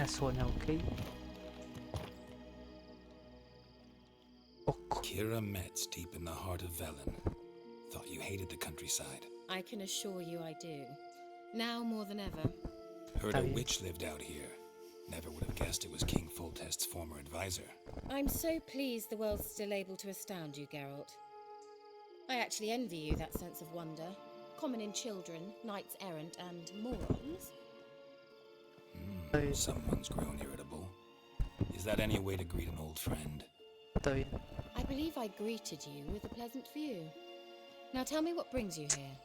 una zona, ¿ok? Ojo. Kira Metz, deep in the heart of Velen. Thought you hated the countryside. I can assure you I do. Now more than ever. Heard Está a bien. witch lived out here. Never would have guessed it was King Foltest's former advisor. I'm so pleased the world's still able to astound you, Geralt. I actually envy you that sense of wonder, common in children, knights errant, and morons. Está bien, Someone's grown irritable. Is that any way to greet an old friend? está bien. I believe I greeted you with a pleasant view. Now tell me what brings you here.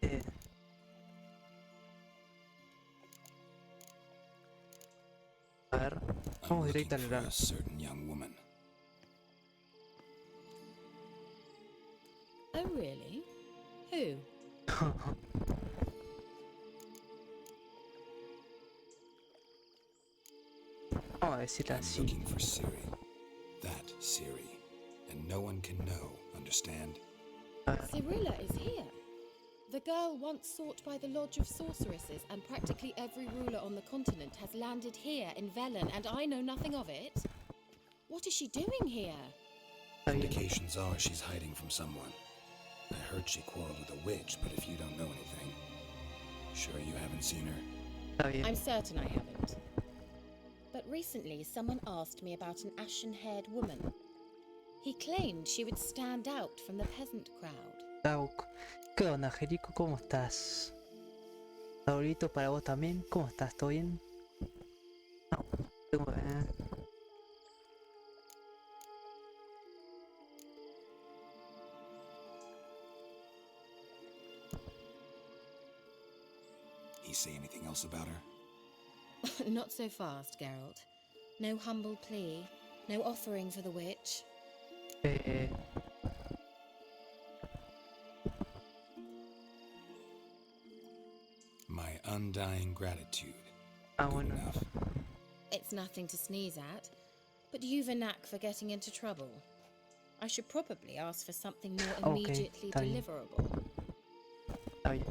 Eh, a ver, I'm vamos looking directo al for grano. a certain young woman. Oh, really? Who? Vamos a decirle I'm así. looking for Ciri. That Ciri. And no one can know, understand? A ver, Cyrilla is here. The girl once sought by the Lodge of Sorceresses, and practically every ruler on the continent has landed here in Velen, and I know nothing of it. What is she doing here? está bien. Indications are she's hiding from someone. I heard she quarreled with a witch, but if you don't know anything, sure you haven't seen her? Está bien. I'm certain I haven't. But recently, someone asked me about an ashen-haired woman. He claimed she would stand out from the peasant crowd. Tauco. ¿Qué onda, Jerico? ¿Cómo estás? Saurito para vos también. ¿Cómo estás? ¿Todo bien? No, tengo... He say anything else about her? Not so fast, Geralt. No humble plea, no offering for the witch. Eh, My undying gratitude. ah, Good bueno. enough. It's nothing to sneeze at, but you've a knack for getting into trouble. I should probably ask for something more Okay, immediately está bien. deliverable. Está bien.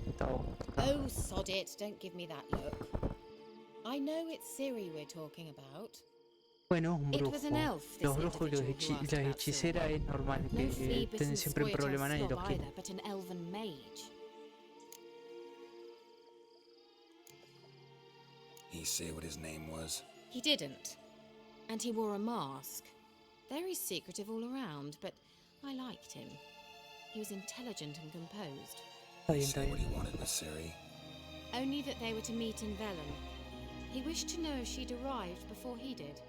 Oh, sod it, don't give me that look. I know it's Ciri we're talking about. Bueno, un It brujo. was an elf, this Los brujos y individual who asked las about hechiceras Ciri. es normal No que flea-bitten tienen siempre el Scoia'tael problema, nadie slob los quiere. either, but an elven mage. He say what his name was? He didn't. And he wore a mask. Very secretive all around, but I liked him. He was intelligent and composed. Está He bien, está say what bien. he wanted with Ciri? Only that they were to meet in Velen. He wished to know if she'd arrived before he did.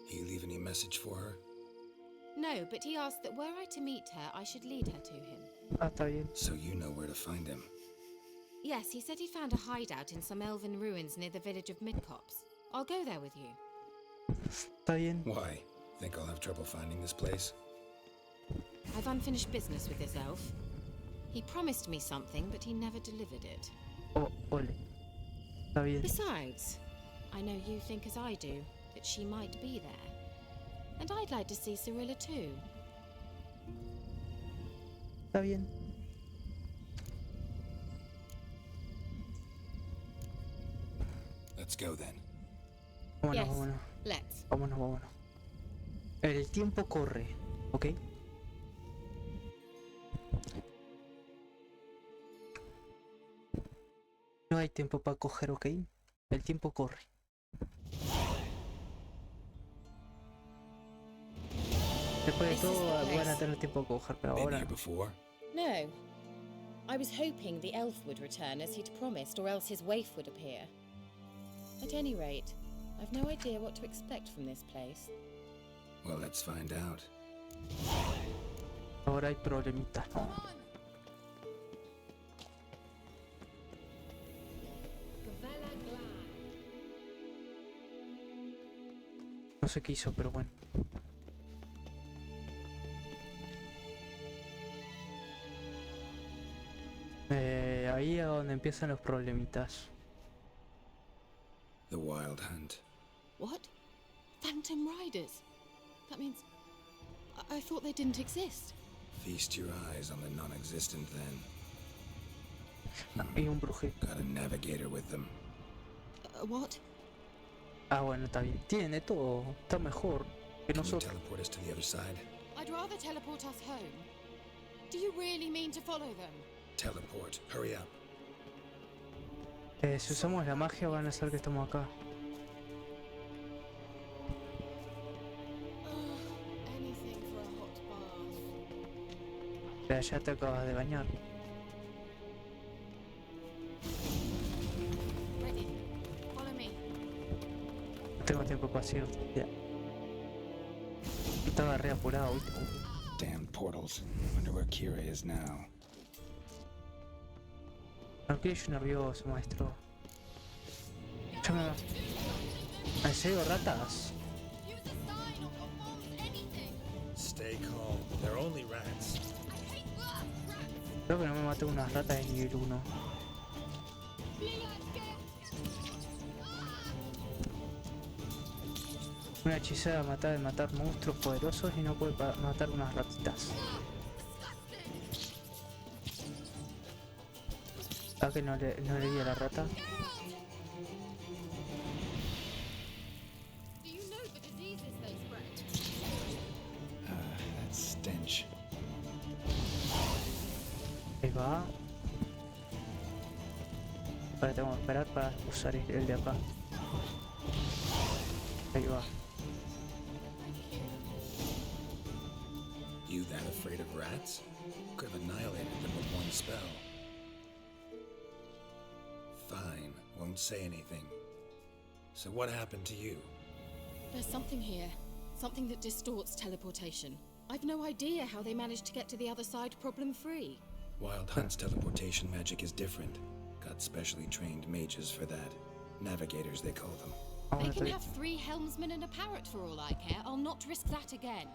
He leave any message for her? No, but he asked that were I to meet her, I should lead her to him. Ah, está bien. So you know where to find him. Yes, he said he found a hideout in some elven ruins near the village of Midcopse. I'll go there with you. Está bien. Why? Think I'll have trouble finding this place? I've unfinished business with this elf. He promised me something, but he never delivered it. Oh, ole. Está bien. Besides, I know you think as I do, that she might be there. And I'd like to see Cyrilla too. Está bien. Let's go then. Vámonos, Yes. vámonos. Let's. Vámonos, vámonos. El tiempo corre, ¿ok? No hay tiempo para coger, ¿ok? El tiempo corre. Después de This is todo the van a place. tener tiempo a coger, pero Been ahora here before? No. I was hoping the elf would return as he'd promised, or else his waif would appear. At any rate, I've no idea what to expect from this place. Well, let's find out. ahora hay problemitas. No sé qué hizo, pero bueno. Ahí es donde empiezan los problemitas. The Wild Hunt. What? Phantom Riders? That means... I thought they didn't exist. Feast your eyes on the non-existent then. Y un bruje. Got a navigator with them. What? Ah, bueno, está bien. Tienen de todo. Está mejor que Can you nosotros. teleport us to the other side? I'd rather teleport us home. Do you really mean to follow them? Teleport. Hurry up. Si usamos la magia van a hacer que estamos acá. Anything for a hot bath. Ya, ya te acabas de bañar. Ready. Follow me. No tengo tiempo para hacer. Ya. Estaba re apurado, ¿viste? Damn portals. Wonder where Kira is now. No quiero yo nervioso, maestro. Ya me va. ¿En serio, ratas? Use a sign or perform anything. Stay calm. They're only rats. I hate rats. Creo que no me maté unas ratas de nivel 1. Una hechicera de matar monstruos poderosos y no puede matar unas ratitas. ¿A que no le di a la rata? Do you know the diseases they spread? That stench. Ahí va. Ahora tengo que esperar para usar el de acá. Ahí va. You that afraid of rats? Could have annihilated them with one spell. Fine, won't say anything. So what happened to you? There's something here. Something that distorts teleportation. I've no idea how they managed to get to the other side problem-free. Wild Hunt's teleportation magic is different. Got specially trained mages for that. Navigators, they call them. They can have 3 helmsmen and a parrot for all I care. I'll not risk that again.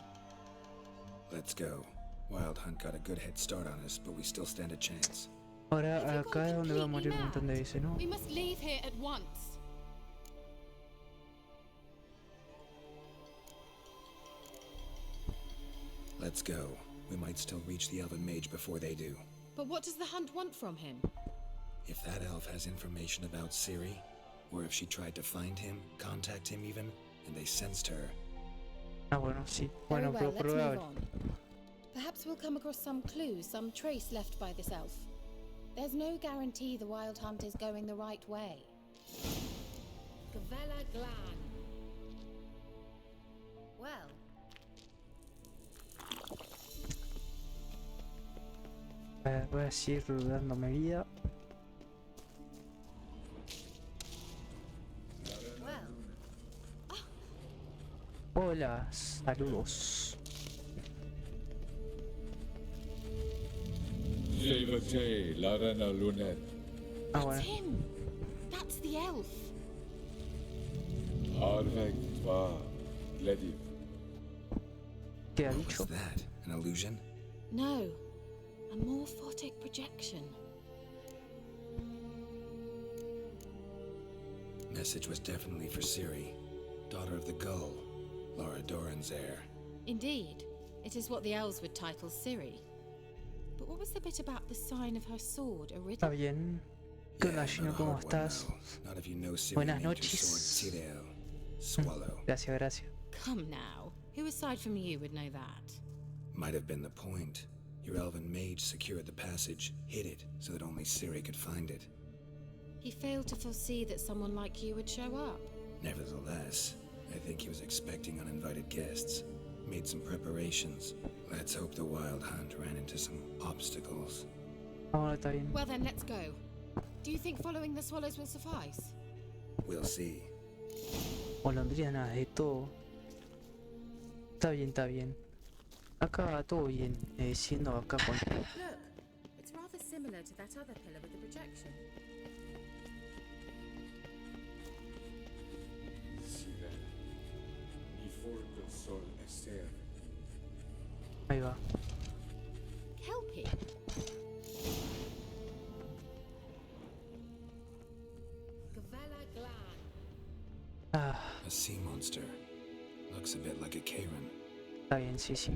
Let's go. Wild Hunt got a good head start on us, but we still stand a chance. Ahora acá es donde va a morir un montón de veces, ¿no? We must leave here at once. Let's go. We might still reach the Elven Mage before they do. But what does the hunt want from him? If that elf has information about Ciri, or if she tried to find him, contact him even, and they sensed her. Ah, bueno, sí. Very Bueno, well, pero let's move probable. on. Perhaps we'll come across some clue, some trace left by this elf. There's no guarantee the Wild Hunt is going the right way. Gavella Glan. Well, Voy a seguir dándome vida. Hola, saludos. Levate, Larana Lunet. Ah, that's bueno. him. That's the elf. Arvek Tva, Glediv. ¿Qué ha What dicho? was that? An illusion? No, a morphotic projection. Message was definitely for Ciri, daughter of the Gull, Laura Doran's heir. Indeed, it is what the elves would title Ciri. But what was the bit about the sign of her sword, a Está riddle? bien. ¿Qué onda, not Gino? a ¿Cómo hard one, estás? though. Not if you know Ciri Buenas named her noches. sword Cireo. Swallow. Gracias, gracias. Come now, who aside from you would know that? Might have been the point. Your elven mage secured the passage, hid it, so that only Ciri could find it. He failed to foresee that someone like you would show up. Nevertheless, I think he was expecting uninvited guests. Made some preparations. Let's hope the Wild Hunt ran into some obstacles. Ah, bueno, está bien. Well then, let's go. Do you think following the swallows will suffice? We'll see. Golondrinas de todo. Está bien, está bien. Acá todo bien. Siendo acá con... Look, it's rather similar to that other pillar with the projection. Sire, y furto sol ester. Ahí va. Kelpie? Gavella Glan. Ah, A sea monster. Looks a bit like a Karen. Está bien, sí, sí.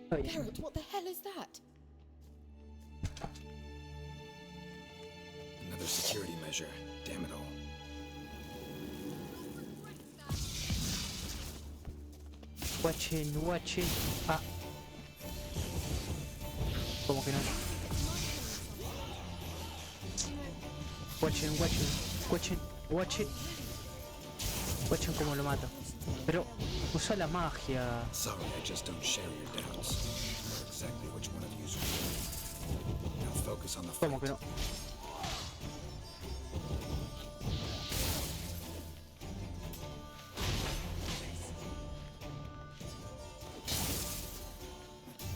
Está bien. Geralt, what the hell is that? Another security measure. Damn it all. Watching. Ah. ¿Cómo que no? Watching cómo lo mato. Pero usa la magia. Sorry, I just don't share your doubts. Not exactly which one of you's real. Now focus on the ¿Cómo fight. que no?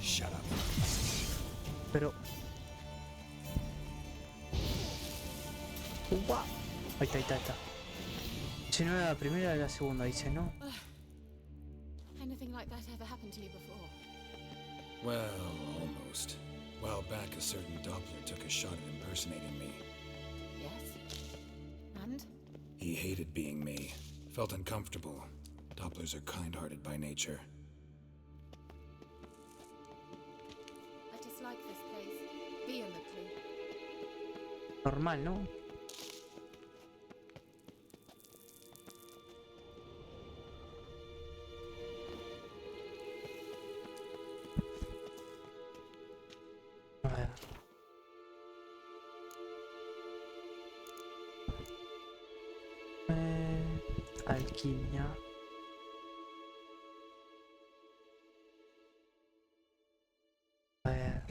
Shut up. Pero... ¡Uah! Ahí está. Si no era la primera, era la segunda, dice, ¿no? Anything like that ever happened to you before? Well, almost. A while back, a certain Doppler took a shot at impersonating me. Yes. And? He hated being me. Felt uncomfortable. Dopplers are kind-hearted by nature. I dislike this place. Vehemently. Normal, ¿no? A ver. Alquimia. A ver.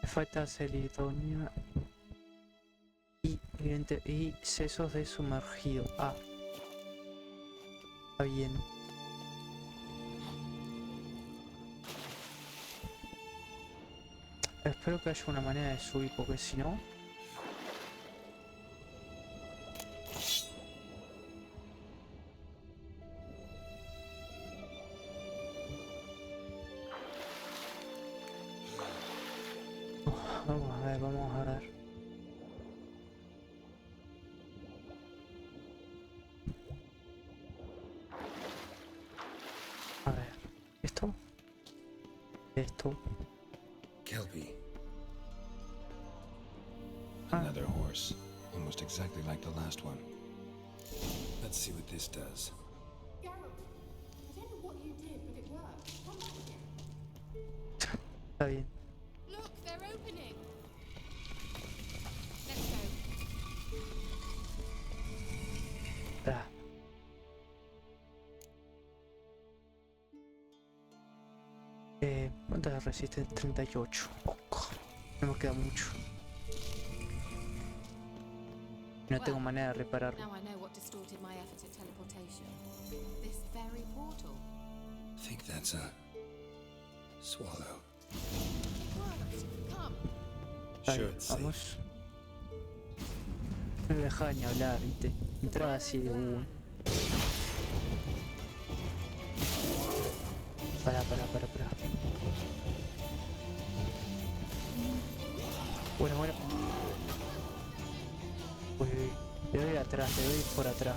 Me falta celidonia y sesos de sumergido. Ah, está bien. Espero que haya una manera de subir, porque si no... Vamos a ver. A ver, ¿esto? Kelpie. Ah. Another horse. Almost exactly like the last one. Let's see what this does. Geralt, I don't know what you did, but it worked. Come back again. Está bien. Look, they're opening. Let's go. Espera. ¿Cuántas resiste? 38. No me queda mucho. No tengo manera de repararlo. Now I know what distorted my efforts at teleportation. This very portal. I think that's a swallow. What? Come. Sure, it's safe. Vamos. No me dejaba ni hablar, ¿viste? Entraba así de Para. Bueno. Uy, le doy atrás, le doy por atrás.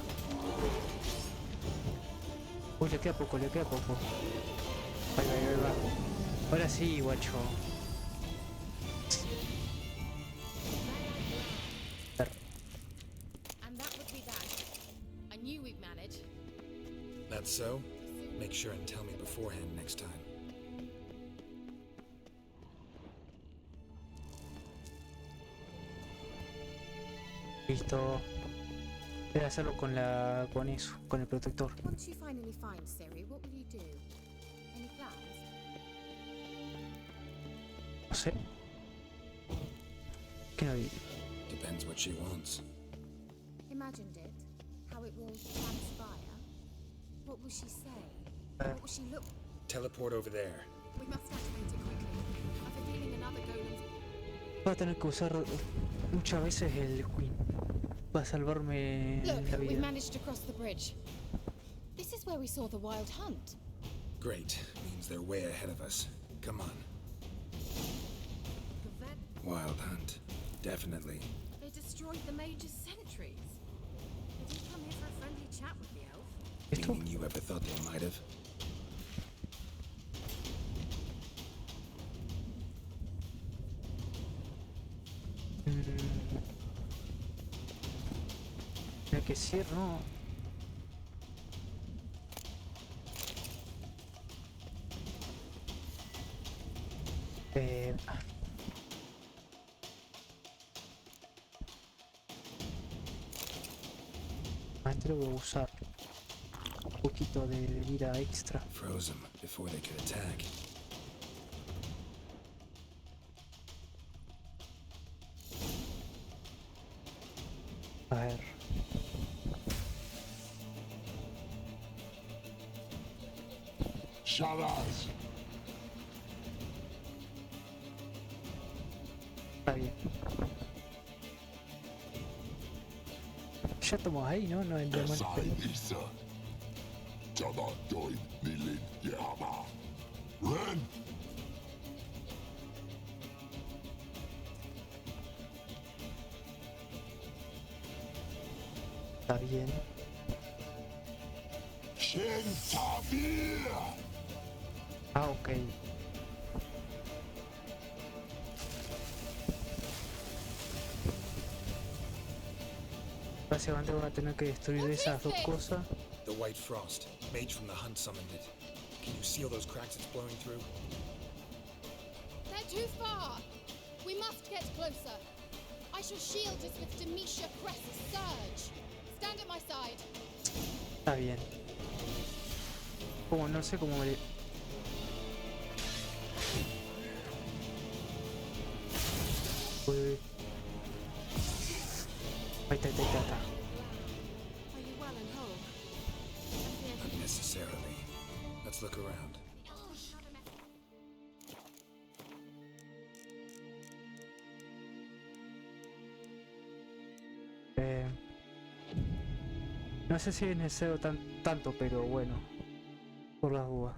Uy, le queda poco. Ahí va. Ahora sí, guacho. And that would be that. I knew we'd manage. That's so? Make sure and tell me beforehand next time. Listo. Voy a hacerlo con eso, con el protector. Once you finally find Ciri, what will you do? Any plans? No sé. ¿Qué no vi? Depends what she wants. Imagined it. How it will transpire. What will she say? What will she look? Teleport over there. We must activate it quickly. I've a feeling another golem's... Voy a tener que usar muchas veces el Queen. Va a salvarme la Look, we vida. managed to cross the bridge. This is where we saw the wild hunt. Great. Means they're way ahead of us. Come on. Wild Hunt. Definitely. They destroyed the Mage's sentries. Did you come here for a friendly chat with the elf? Esto, Meaning you ever thought they might have? mira que cierro, ¿no? Ah, este lo voy a usar. Un poquito de vida extra. Froze them before they could attack. A ver. Shadows. Está bien. Ya estamos ahí, ¿no? No es de mal. Lisa. Jada join Nilin Yama. Ren. Está bien. Shen Tabir. Ah, ok. Básicamente van a tener que destruir esas dos cosas. The White Frost. Mage from the Hunt summoned it. Can you seal those cracks it's blowing through? They're too far. We must get closer. I shall shield us with Demetia Crest's surge. Stand at my side. Está bien. Como no sé cómo me... Uy, uy. Ahí está, ahí está, ahí está. Are you well and whole? Not necessarily. Let's look around. No sé si es necesario tanto, pero bueno, por las dudas.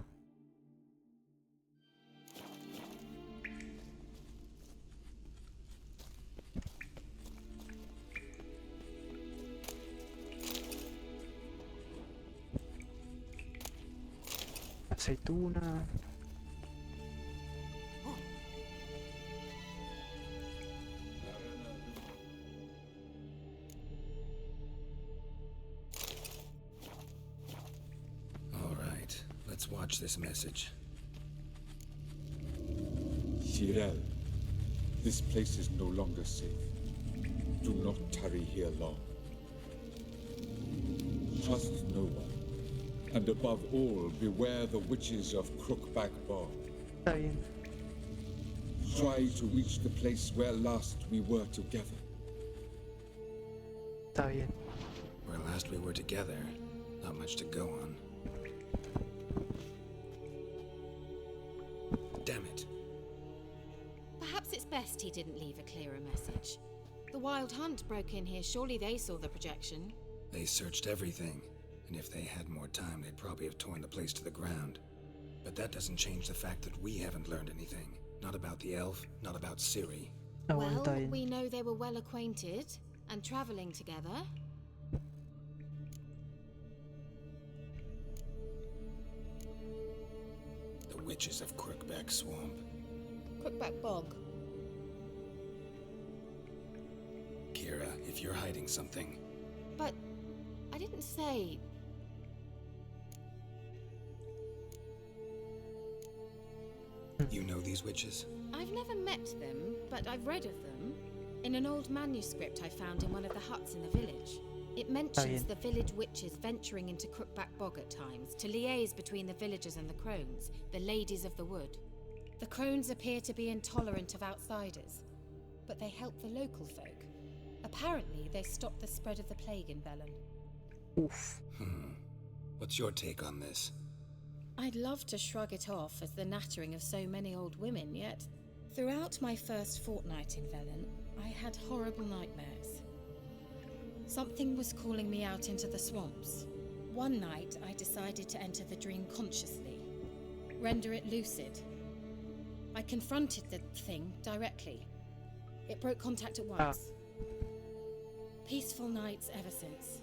Aceituna. All right, let's watch this message. Shirel, this place is no longer safe. Do not tarry here long. Trust no one. And above all, beware the witches of Crookback Bog. Está bien. Try to reach the place where last we were together. Está bien. Where last we were together, not much to go on. Damn it. Perhaps it's best he didn't leave a clearer message. The Wild Hunt broke in here. Surely they saw the projection. They searched everything, and if they had more time, they'd probably have torn the place to the ground. But that doesn't change the fact that we haven't learned anything. Not about the elf, not about Ciri. Ah, bueno, Well, está bien. we know they were well acquainted and traveling together. The witches of Crookback Swamp. Crookback Bog. Kira, if you're hiding something, But I didn't say. you know these witches? I've never met them, but I've read of them. In an old manuscript I found in one of the huts in the village. It mentions bien. the village witches venturing into Crookback Bog at times to liaise between the villagers and the crones, the ladies of the wood. The crones appear to be intolerant of outsiders, but they help the local folk. Apparently, they stopped the spread of the plague in Velen. Uf. What's your take on this? I'd love to shrug it off as the nattering of so many old women, yet throughout my first fortnight in Velen, I had horrible nightmares. Something was calling me out into the swamps. One night, I decided to enter the dream consciously, render it lucid. I confronted the thing directly. It broke contact at once. Peaceful nights ever since.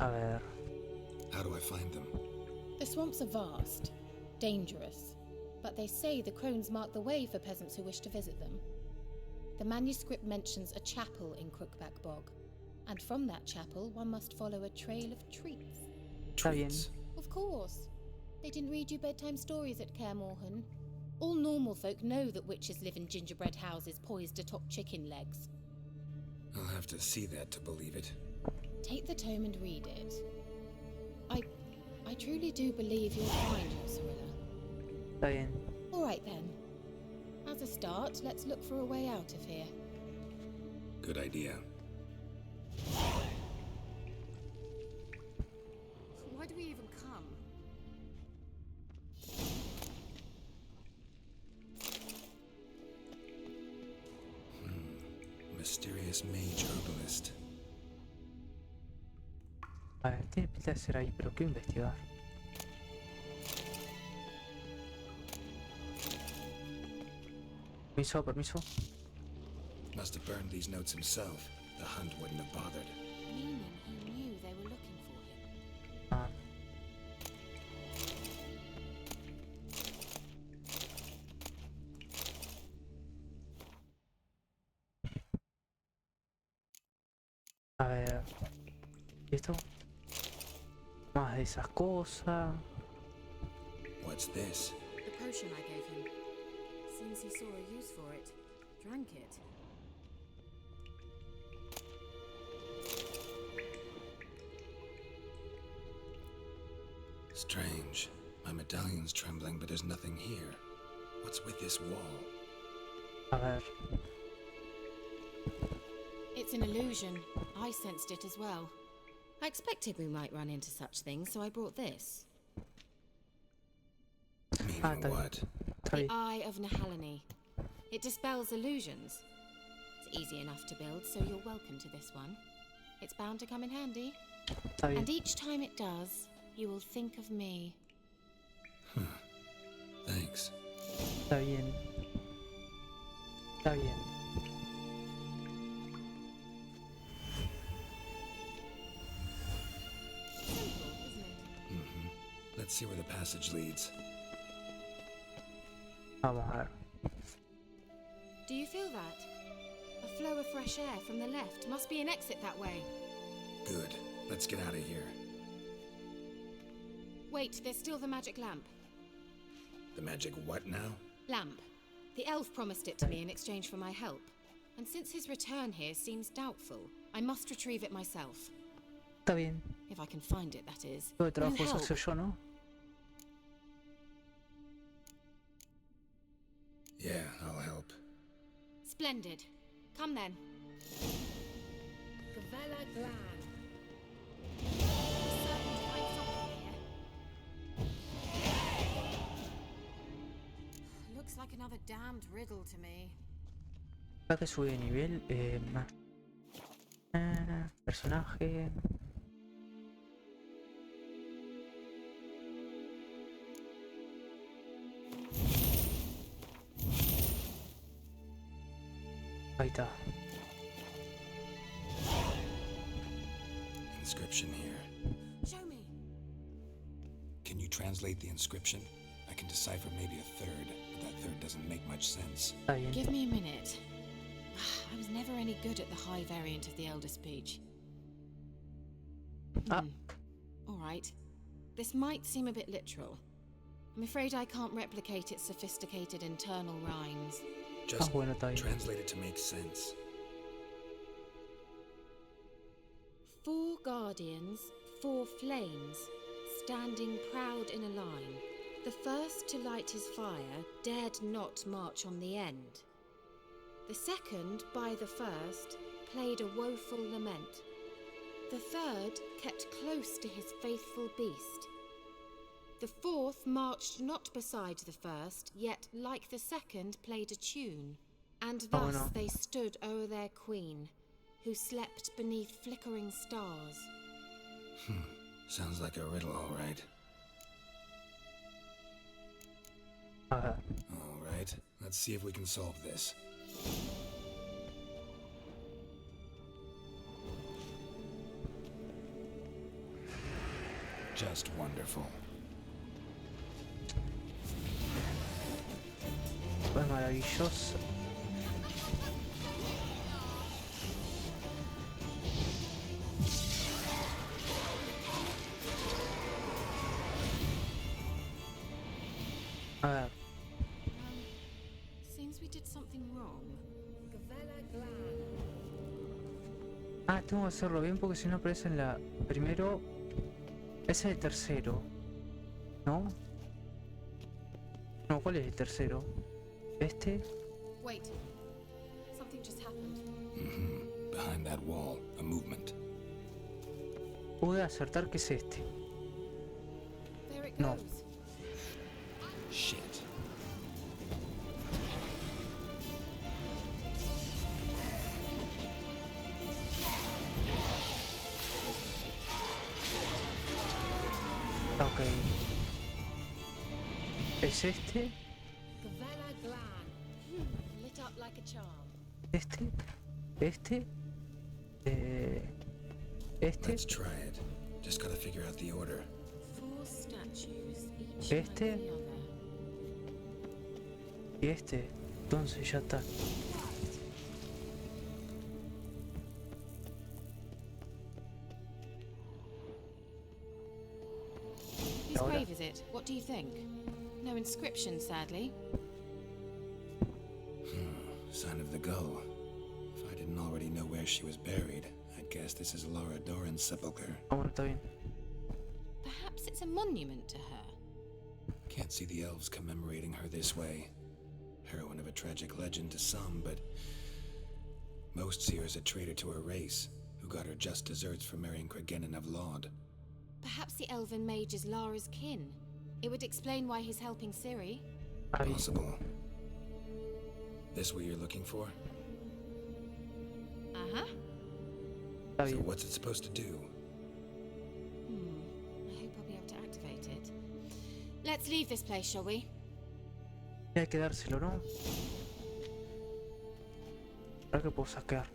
A ver. How do I find them? The swamps are vast, dangerous, but they say the crones mark the way for peasants who wish to visit them. The manuscript mentions a chapel in Crookback Bog, and from that chapel one must follow a trail of treats. Está bien. Treats. Of course. They didn't read you bedtime stories at Kaer Morhen. All normal folk know that witches live in gingerbread houses poised atop chicken legs. I'll have to see that to believe it. Take the tome and read it. I truly do believe you'll find your Sorilla. Está bien. All right then. As a start, let's look for a way out of here. Good idea. Why do we even come? Mysterious mage herbalist. A ver, tiene pinta de ser ahí, pero quiero investigar. Permiso, permiso. Must have burned these notes himself. The hunt wouldn't have bothered. Meaning he knew they were looking for him. Ah. A ver. ¿Y esto? Más de esas cosas. What's this? The potion I gave him. Seems he saw a use for it. Drank it. Strange. My medallion's trembling, but there's nothing here. What's with this wall? A ver. It's an illusion. I sensed it as well. I expected we might run into such things, so I brought this. Meaning Ah, está bien. what? Está The bien. Eye of Nehaleni. It dispels illusions. It's easy enough to build, so you're welcome to this one. It's bound to come in handy. Está bien. And each time it does, you will think of me. Thanks. Está bien. Está bien. Simple, isn't it? Let's see where the passage leads. Vamos a ver. Do you feel that? A flow of fresh air from the left. Must be an exit that way. Good. Let's get out of here. Wait, there's still the magic lamp. The magic what now? Lamp. The elf promised it to me in exchange for my help. And since his return here seems doubtful, I must retrieve it myself. Está bien. If I can find it, that is. Todo el Will you trabajo lo help? hacer yo, ¿no? Yeah, I'll help. Splendid. Come then. Gavella Glan. Certain to find something here. Looks like another damned riddle to me. Acá que sube de nivel. Personaje. Ahí está. Inscription here. Show me. Can you translate the inscription? I can decipher maybe a third, but that third doesn't make much sense. Está bien. Give me a minute. I was never any good at the high variant of the Elder speech. Ah. All right. This might seem a bit literal. I'm afraid I can't replicate its sophisticated internal rhymes. Just bueno, está bien. translate it to make sense. 4 guardians, 4 flames, standing proud in a line. The first to light his fire dared not march on the end. The second, by the first, played a woeful lament. The third kept close to his faithful beast. The fourth marched not beside the first, yet, like the second, played a tune. And Oh, thus no. they stood o'er their queen, who slept beneath flickering stars. Sounds like a riddle, all right. A ver. All right. right, let's see if we can solve this. Just wonderful. Fue maravilloso. A ver, Seems we did something wrong. tengo que hacerlo bien porque si no aparece en la... Primero... Ese es el tercero. ¿No? No, ¿cuál es el tercero? Este. Wait. Something just happened. Behind that wall, a movement. Pude acertar que es este. There it No. goes. Shit. Ok. ¿Es este? Gavella Glan. Lit up like a charm. ¿Este? ¿Este? ¿Este? Let's try it. Just gotta figure out the order. 4 statues, each Este. like the other. ¿Y este? Entonces ya está. Whose Ahora. grave is it? What do you think? No inscription, sadly. Sign of the gull. If I didn't already know where she was buried, I'd guess this is Laura Doran's sepulcher. Ah, bueno, está bien. Perhaps it's a monument to her. Can't see the elves commemorating her this way. Heroine of a tragic legend to some, but most see her as a traitor to her race, who got her just deserts for marrying Cregennan of Laud. Perhaps the elven mage is Lara's kin. It would explain why he's helping Ciri. Ahí. Possible. This what you're looking for? Uh-huh. Está So bien. what's it supposed to do? I hope I'll be able to activate it. Let's leave this place, shall we? Hay que dárselo, ¿no? Ahora que puedo sacar.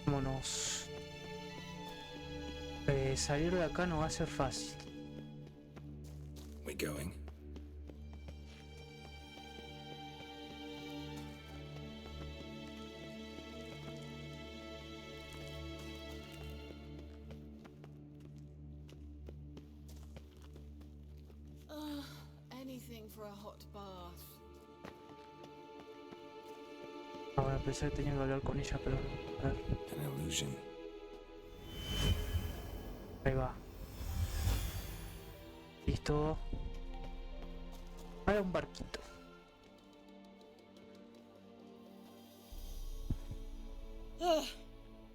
Vámonos. Salir de acá no va a ser fácil. We going? Anything for a hot bath. Ah, bueno, pensé que tenía que hablar con ella, pero... A ver, An illusion. ahí va. Listo. Ahora un barquito.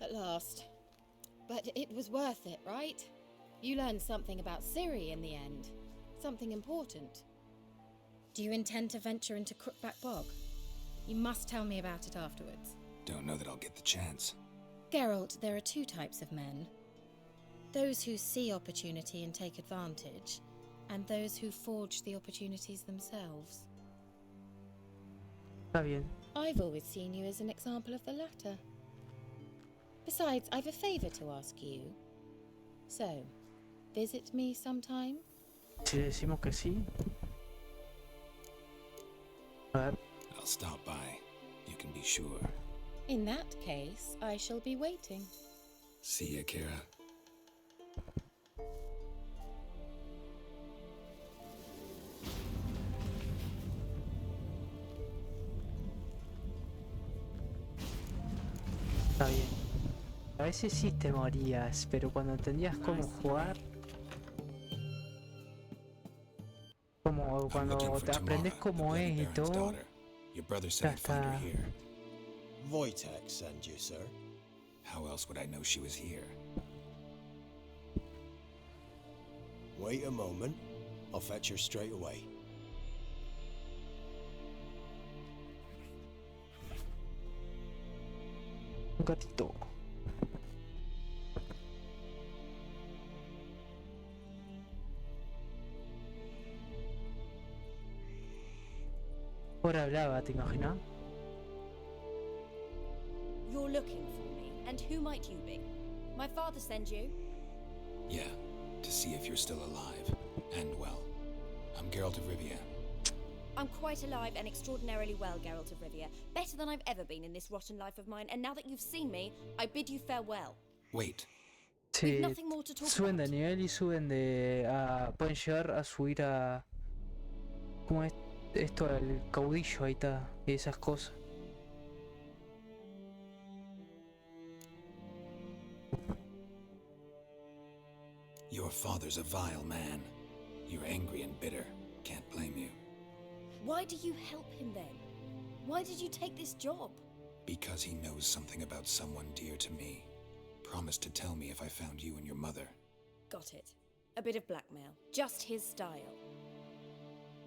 At last. But it was worth it, right? You learned something about Ciri in the end. Something important. Do you intend to venture into Crookback Bog? You must tell me about it afterwards. Don't know that I'll get the chance. Geralt, there are 2 types of men. Those who see opportunity and take advantage, and those who forge the opportunities themselves. Está bien. I've always seen you as an example of the latter. Besides, I've a favor to ask you. So, visit me sometime? Si le decimos que sí. A ver. I'll stop by. You can be sure. In that case, I shall be waiting. See ya, Kira. Está bien. A veces sí te morías, pero cuando entendías cómo jugar... Como I'm cuando looking for te aprendes Tamara, the cómo Bloody es y Baron's todo... daughter. Your brother said Ya I'd find her está. here. Wojtek send you, sir. How else would I know she was here? Wait a moment. I'll fetch her straight away. Un gatito. Ahora hablaba, ¿te imaginas? You're looking for me, and who might you be? My father sent you? Yeah, to see if you're still alive. And well. I'm Geralt of Rivia. I'm quite alive and extraordinarily well, Geralt of Rivia. Better than I've ever been in this rotten life of mine, and now that you've seen me, I bid you farewell. Wait. Sí, nothing more to talk suben de about. nivel y suben de... pueden llegar a subir a... ¿Cómo es esto? El caudillo, ahí está. Y esas cosas. Your father's a vile man. You're angry and bitter. Can't blame you. Why do you help him then? Why did you take this job? Because he knows something about someone dear to me. Promised to tell me if I found you and your mother. Got it. A bit of blackmail. Just his style.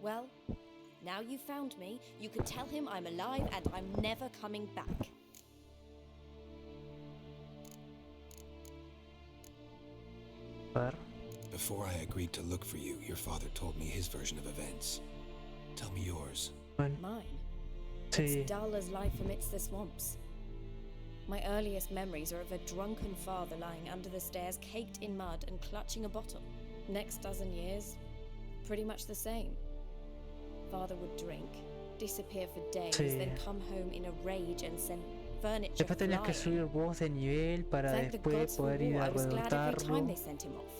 Well, now you've found me, you can tell him I'm alive and I'm never coming back. A ver. Before I agreed to look for you, your father told me his version of events. Tell me yours. Bueno, Mine? sí. It's dull as life amidst the swamps. My earliest memories are of a drunken father lying under the stairs, caked in mud and clutching a bottle. Next dozen years, pretty much the same. Father would drink, disappear for days, Sí. then come home in a rage and send furniture Después tenías que flying. subir vos de nivel para Thank the después gods for poder ir war, a I was glad every time derrotarlo. they sent him off.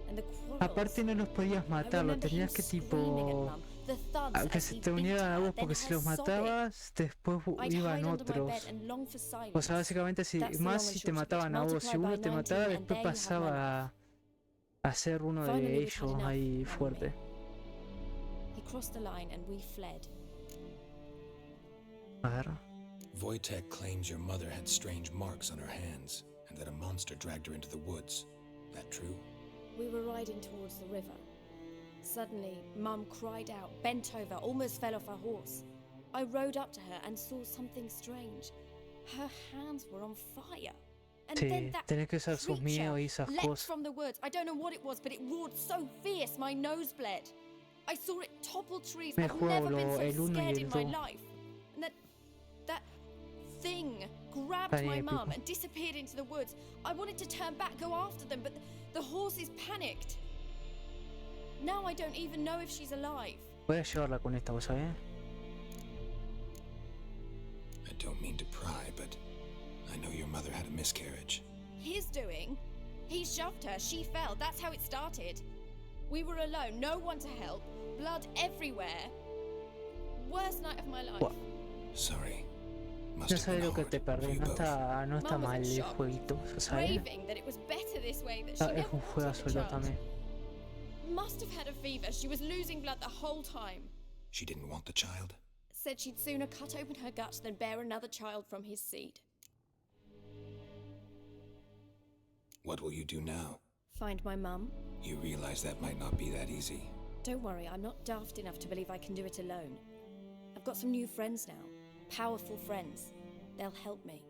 And the quarrels. Aparte no los podías I matar, lo remember him tenías que screaming at tipo... Mum, the thuds a que as se he te beat unieran a her, vos then porque si her los sobbing. matabas, después I'd iban hide under my bed otros. and long for silence. O sea, básicamente si That's the más long and si te short of it. mataban a vos, si Multiply uno by te 19 mataba, and después there you have my pasaba a ser uno de Finally, we'd had ellos enough, ahí Mum and fuerte. me. He crossed the line and we fled. A ver. Wojtek claims your mother had strange marks on her hands, and that a monster dragged her into the woods. That true? We were riding towards the river. Suddenly, Mum cried out, bent over, almost fell off her horse. I rode up to her and saw something strange. Her hands were on fire. And then Sí, that tenés que usar sus creature miedos y esas leapt cosas. from the woods. I don't know what it was, but it roared so fierce my nose bled. I saw it topple trees. Me I've juego never been so el 1 y scared el in my 2. life. And that thing grabbed Tan my épico. mum and disappeared into the woods. I wanted to turn back, go after them, but the horses panicked. Now I don't even know if she's alive. Voy a llevarla con esta, ¿vos sabés? I don't mean to pry, but I know your mother had a miscarriage. His doing? He shoved her, she fell, that's how it started. We were alone, no one to help, blood everywhere. Worst night of my life. Buah. Sorry. Must Ya have sabes been lo que hard te for perdés, you no both. está Mum was mal in el shock, jueguito, ¿sabes? raving that it was better this way, that she Es never un wanted juegazo the el 2 child. también. Must have had a fever, she was losing blood the whole time. She didn't want the child? Said she'd sooner cut open her guts than bear another child from his seed. What will you do now? Find my mum? You realize that might not be that easy. Don't worry, I'm not daft enough to believe I can do it alone. I've got some new friends now. Powerful friends. They'll help me.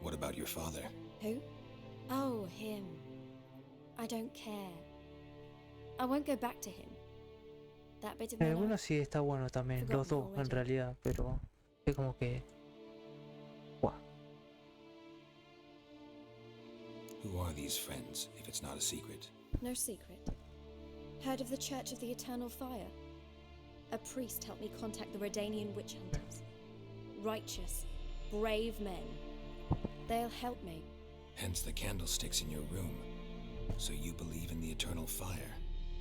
What about your father? Who? Oh, him. I don't care. I won't go back to him. That bit of my El uno life. sí está bueno también, los Forgotten dos en already. realidad, pero es como que... Buah. Who are these friends, if it's not a secret? No secret. Heard of the Church of the Eternal Fire? A priest helped me contact the Redanian witch hunters. Righteous, brave men. They'll help me. Hence the candlesticks in your room. So you believe in the eternal fire?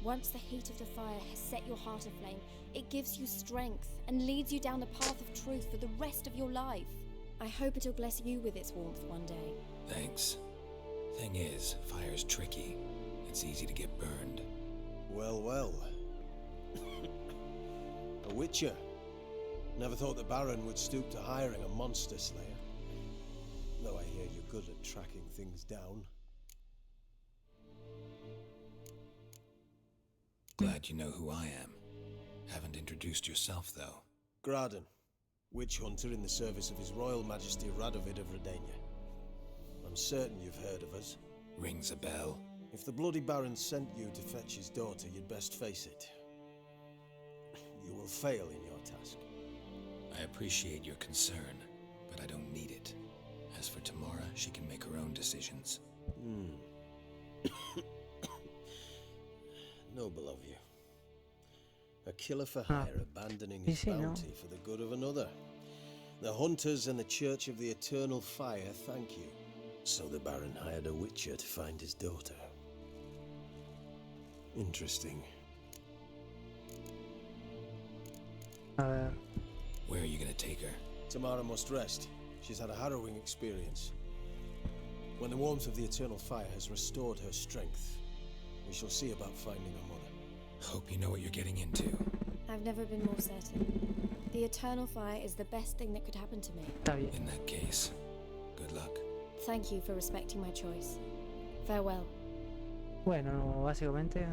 Once the heat of the fire has set your heart aflame, it gives you strength and leads you down the path of truth for the rest of your life. I hope it'll bless you with its warmth one day. Thanks. Thing is, fire's tricky. It's easy to get burned. Well, well. A witcher. Never thought the Baron would stoop to hiring a monster slayer. Though I hear you're good at tracking things down. Glad you know who I am. Haven't introduced yourself, though. Graden, witch hunter in the service of His Royal Majesty Radovid of Redania. I'm certain you've heard of us. Rings a bell. If the Bloody Baron sent you to fetch his daughter, you'd best face it. You will fail in your task. I appreciate your concern, but I don't need it. As for Tamara, she can make her own decisions. Noble of you. A killer for hire abandoning his bounty for the good of another. The hunters and the Church of the Eternal Fire thank you. So the Baron hired a witcher to find his daughter. Interesting. A ver. Where are you gonna take her? Tamara must rest. She's had a harrowing experience. When the warmth of the Eternal Fire has restored her strength, we shall see about finding her mother. Hope you know what you're getting into. I've never been more certain. The Eternal Fire is the best thing that could happen to me. Está bien. In that case, good luck. Thank you for respecting my choice. Farewell. Bueno, no, básicamente.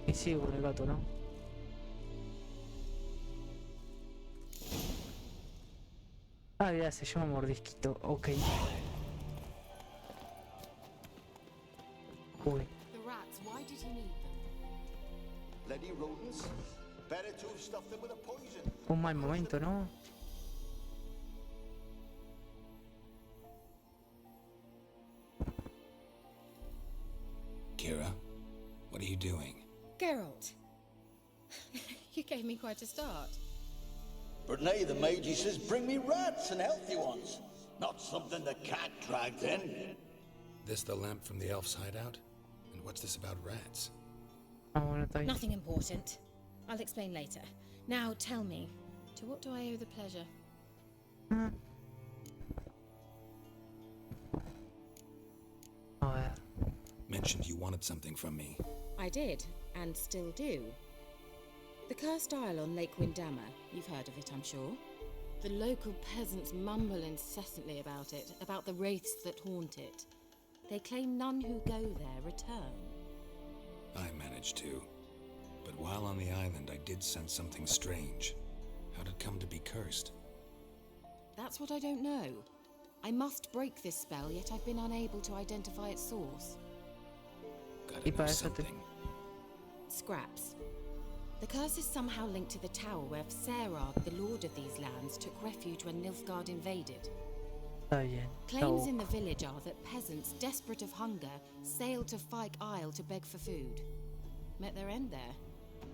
Y sigo con el gato, ¿no? Ah, ya se llama mordisquito. Ok. Uy. The rats, why did he need them? Bloody rodents. Better to stuff them with a poison. Un mal momento, ¿no? Kira, what are you doing? Geralt. You gave me quite a start. But nay, the mage says bring me rats and healthy ones. Not something the cat dragged in. This the lamp from the elf's hideout? And what's this about rats? Ah, bueno, está bien. Nothing important. I'll explain later. Now tell me, to what do I owe the pleasure? A ver. Mentioned you wanted something from me. I did, and still do. The Cursed Isle on Lake Windammer, you've heard of it, I'm sure. The local peasants mumble incessantly about it, about the wraiths that haunt it. They claim none who go there return. I managed to. But while on the island, I did sense something strange. How'd it come to be cursed? That's what I don't know. I must break this spell, yet I've been unable to identify its source. Gotta Y know para eso te- something. Scraps. The curse is somehow linked to the tower where Serag, the lord of these lands, took refuge when Nilfgaard invaded. Está bien. Claims Oh, in the village are that peasants, desperate of hunger, sailed to Fyke Isle to beg for food. Met their end there.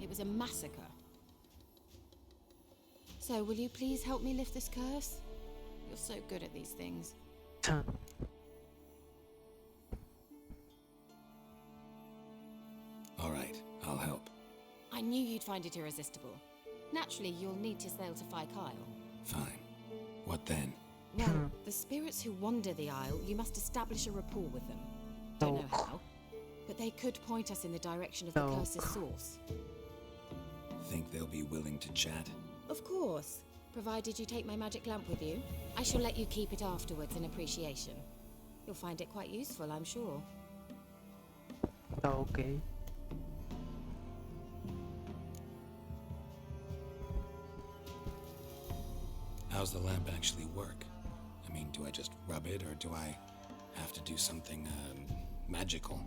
It was a massacre. So, will you please help me lift this curse? You're so good at these things. All right, I'll help. I knew you'd find it irresistible. Naturally, you'll need to sail to Fyke Isle. Fine. What then? Well, the spirits who wander the isle, you must establish a rapport with them. Don't know how, but they could point us in the direction of the Oh. curse's source. Think they'll be willing to chat? Of course, provided you take my magic lamp with you. I shall let you keep it afterwards in appreciation. You'll find it quite useful, I'm sure. está ok. How's the lamp actually work? I mean, do I just rub it, or do I have to do something, magical?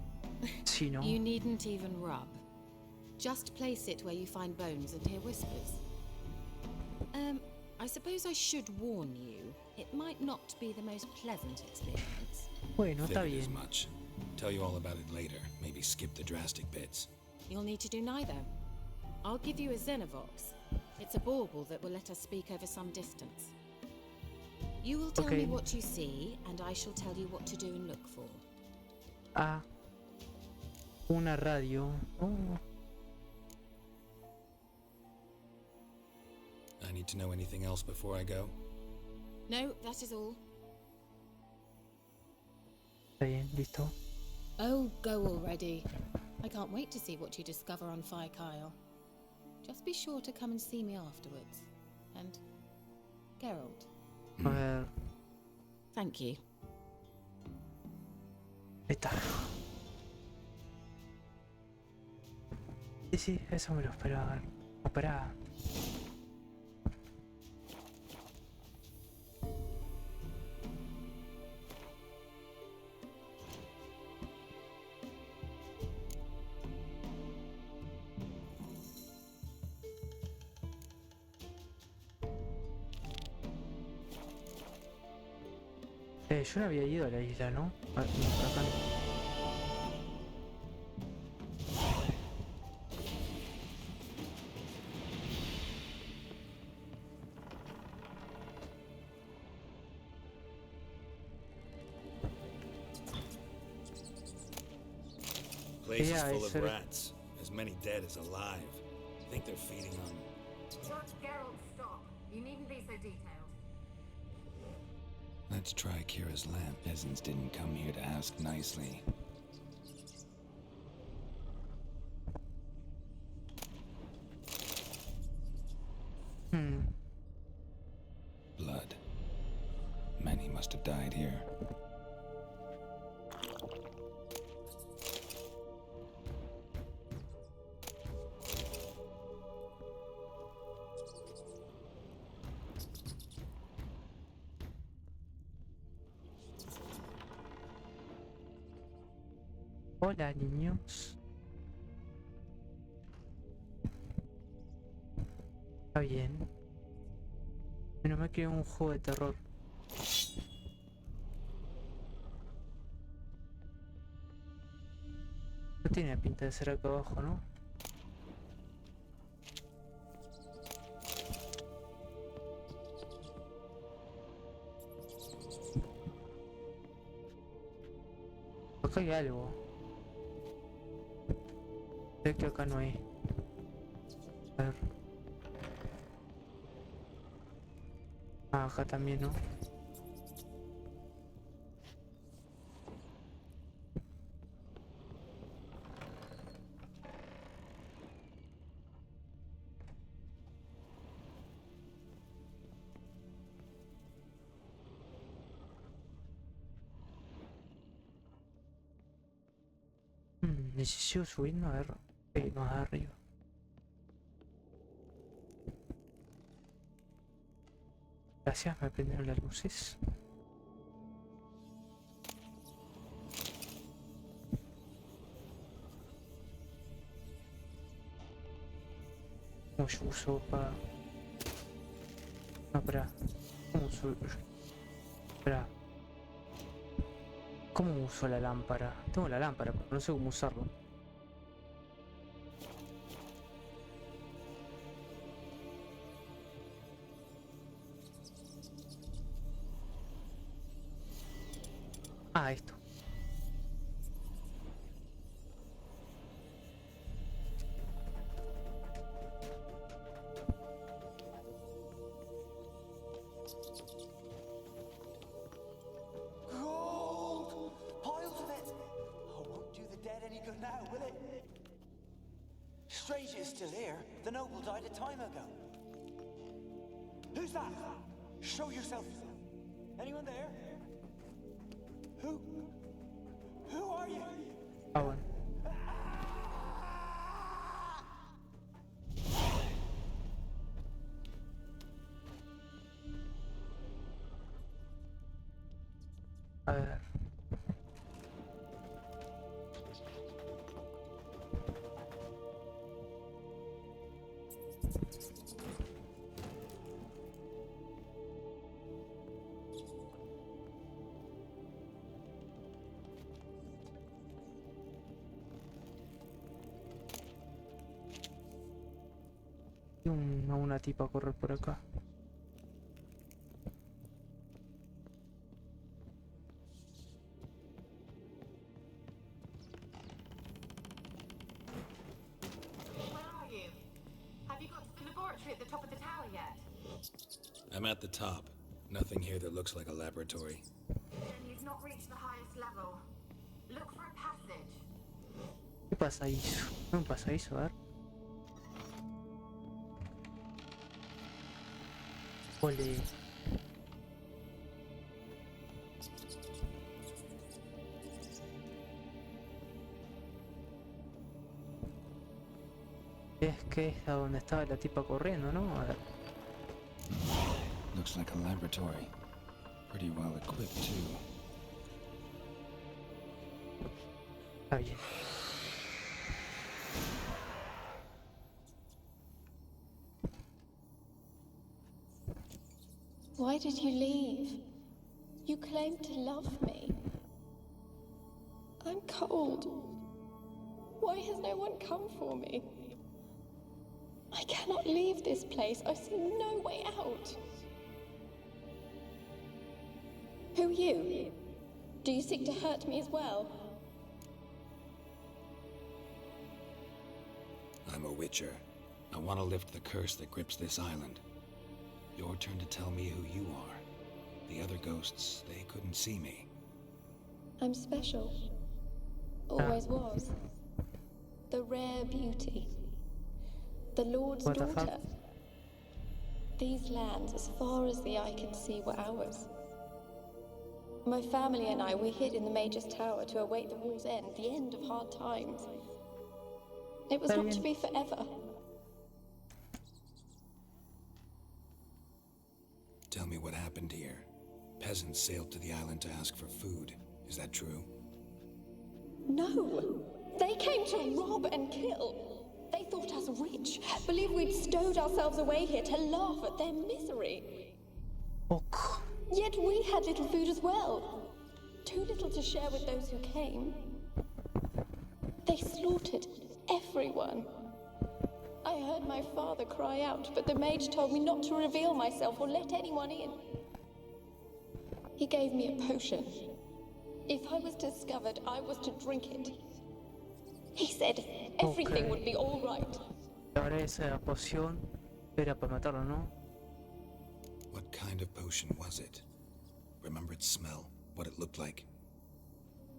Sí, ¿no? You needn't even rub. Just place it where you find bones and hear whispers. I suppose I should warn you. It might not be the most pleasant experience. Bueno, está Figured as bien. much. Tell you all about it later. Maybe skip the drastic bits. You'll need to do neither. I'll give you a Xenovox. It's a bauble that will let us speak over some distance. You will tell Okay. me what you see, and I shall tell you what to do and look for. Ah. Una radio. Oh. I need to know anything else before I go? No, that is all. Está bien, listo. Oh, go already. I can't wait to see what you discover on Fyke Isle. Just be sure to come and see me afterwards. And Geralt, A ver. thank you. Ahí está. sí, eso me lo esperaba. Esperaba. Yo no había ido a la isla, ¿no? Ah, no, por acá no. Place is Yeah, full it's of a- rats, as many dead as alive. Think they're feeding on. Judge Geralt, stop. You needn't be so detailed. Let's try Kira's lamp. Peasants didn't come here to ask nicely. Blood. Many must have died here. Hola, niños. Está bien. No me quiero un juego de terror. No tiene pinta de ser acá abajo, ¿no? Acá hay algo. Sé que acá no hay. A ver. Ah, acá también, ¿no? Necesito subiendo a ver. Más arriba. Gracias, me prendieron las luces. ¿Cómo yo uso para...? No, espera. ¿Cómo uso...? Espera. ¿Cómo uso la lámpara? Tengo la lámpara, pero no sé cómo usarlo. Ah, esto. Gold! Piles of it! Oh, won't do the dead any good now, will it? Strange it's still here. The noble died a time ago. Who's that? Show yourself. Anyone there? Who? Who are you? Ah, bueno. A ver. Y una tipa a correr por acá. Where are you? Have you got to the laboratory at the top of the tower yet? I'm at the top. Nothing here that looks like a laboratory. Then you've not reached the highest level. Look for a passage. ¿Qué pasa ahí? ¿No pasa eso? A ver. Ole. que es a donde estaba la tipa corriendo, ¿no? A ver. Looks like a laboratory. Pretty well equipped, too. Está bien. Why did you leave? You claimed to love me. I'm cold. Why has no one come for me? I cannot leave this place. I see no way out. Who are you? Do you seek to hurt me as well? I'm a witcher. I want to lift the curse that grips this island. Your turn to tell me who you are. The other ghosts, they couldn't see me. I'm special. Always was. The rare beauty. The Lord's What the daughter. fuck? These lands, as far as the eye can see, were ours. My family and I, we hid in the Major's Tower to await the war's end, the end of hard times. It was not to be forever. Tell me what happened here. Peasants sailed to the island to ask for food. Is that true? No! They came to rob and kill. They thought us rich, believed we'd stowed ourselves away here to laugh at their misery. Ok. Yet we had little food as well. Too little to share with those who came. They slaughtered everyone. I heard my father cry out, but the mage told me not to reveal myself or let anyone in. He gave me a potion. If I was discovered, I was to drink it. He said everything would be all right. Ahora esa poción era para matarlo, ¿no? What kind of potion was it? Remember its smell? What it looked like?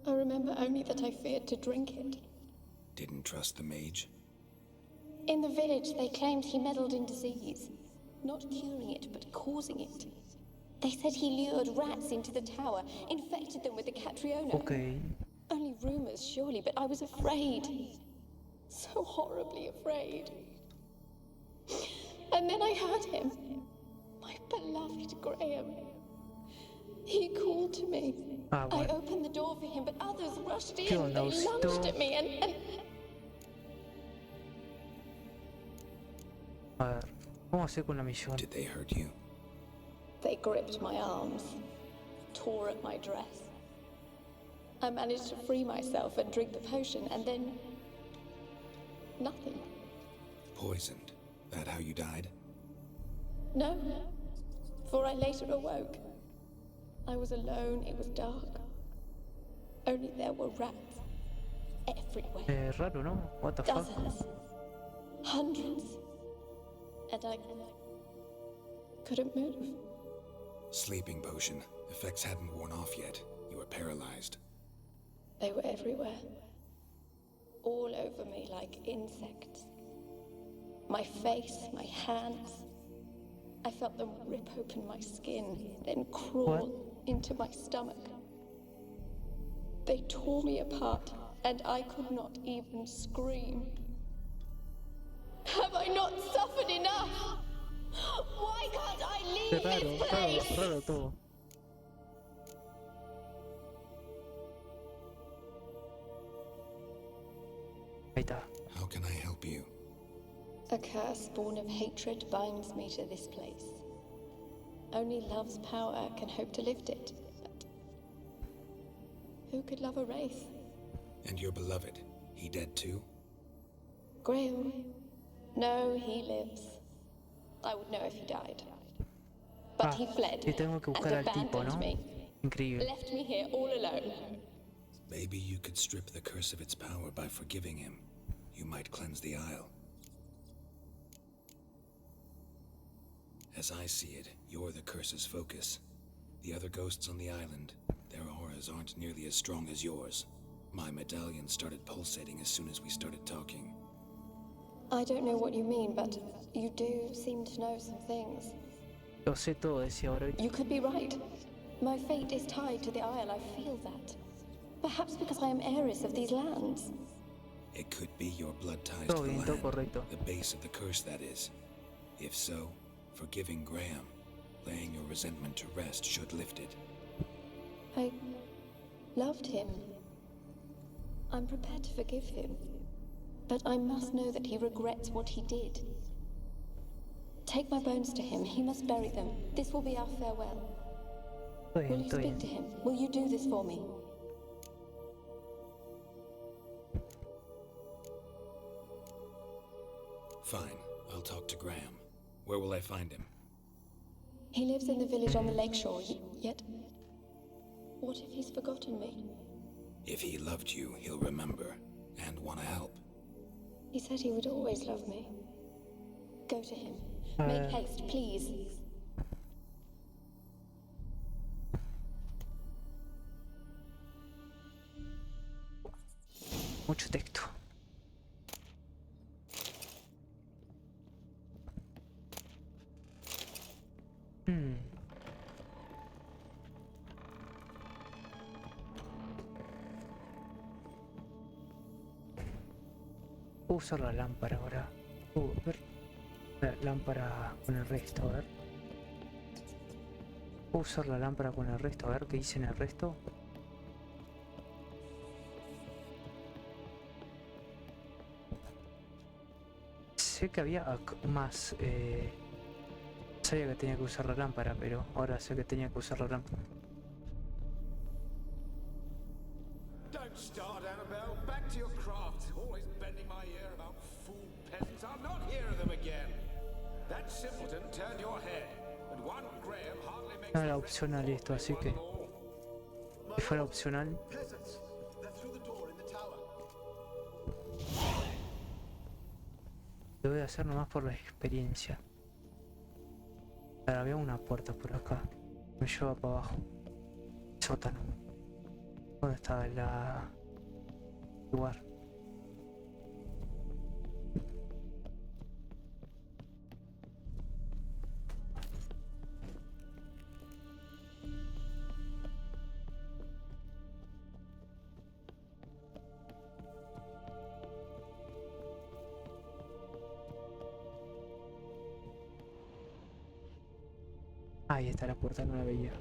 I remember only that I feared to drink it. Didn't trust the mage? In the village, they claimed he meddled in disease. Not curing it, but causing it. They said he lured rats into the tower, infected them with the Catriona. Ok. Only rumors, surely, but I was afraid. So horribly afraid. And then I heard him. My beloved Graham. He called to me. Ah, I bueno. opened the door for him, but others rushed in. ¿Qué onda, They Osito? lunged at me and... A ver. ¿Cómo hacer con la misión? Did they hurt you? They gripped my arms, tore at my dress. I managed to free myself and drink the potion, and then... nothing. Poisoned. That how you died? No, for I later awoke. I was alone, it was dark. Only there were rats everywhere. Raro, ¿no? What the fuck? Dozens. Hundreds. And I couldn't move. Sleeping potion. Effects hadn't worn off yet. You were paralyzed. They were everywhere. All over me like insects. My face, my hands. I felt them rip open my skin, then crawl into my stomach. They tore me apart, and I could not even scream. Have I not suffered enough? Why can't I leave this place? Raro todo. Ahí está. How can I help you? A curse born of hatred binds me to this place. Only love's power can hope to lift it. But who could love a wraith? And your beloved, he dead too? Grail? No, he lives. I would know if he died. But he fled y tengo que and buscar al tipo, abandoned ¿no? me. Increíble. Left me here all alone. Maybe you could strip the curse of its power by forgiving him. You might cleanse the isle. As I see it, you're the curse's focus. The other ghosts on the island, their auras aren't nearly as strong as yours. My medallion started pulsating as soon as we started talking. I don't know what you mean, but you do seem to know some things. Lo sé todo, decía ahora. You could be right. My fate is tied to the Isle, I feel that. Perhaps because I am heiress of these lands. It could be your blood ties Todo to the bien, todo land, correcto. the base of the curse, that is. If so, forgiving Graham, laying your resentment to rest, should lift it. I loved him. I'm prepared to forgive him. But I must know that he regrets what he did. Take my bones to him. He must bury them. This will be our farewell. Todo Will bien, you todo speak bien. to him? Will you do this for me? Fine, I'll talk to Graham. Where will I find him? He lives in the village on the lakeshore, yet... What if he's forgotten me? If he loved you, he'll remember, and want to help. He said he would always love me. Go to him. Make haste, please. Mucho texto. Puedo usar la lámpara ahora. A ver. La lámpara con el resto, a ver. Puedo usar la lámpara con el resto, a ver qué dice en el resto. Sé que había más. Sabía que tenía que usar la lámpara, pero ahora sé que tenía que usar la lámpara. Don't start, Annabelle. Back to your craft. Always bending my ear about fool peasants. I'll not hear of them again. That simpleton turned your head, but one Graham hardly makes No era opcional esto, así que si fuera opcional. Peasants, they're through the door in the tower. Lo voy a hacer nomás por la experiencia. Ahora había una puerta por acá. Me lleva para abajo. Sótano. ¿Dónde estaba el lugar? Ahí está la puerta, no la veía.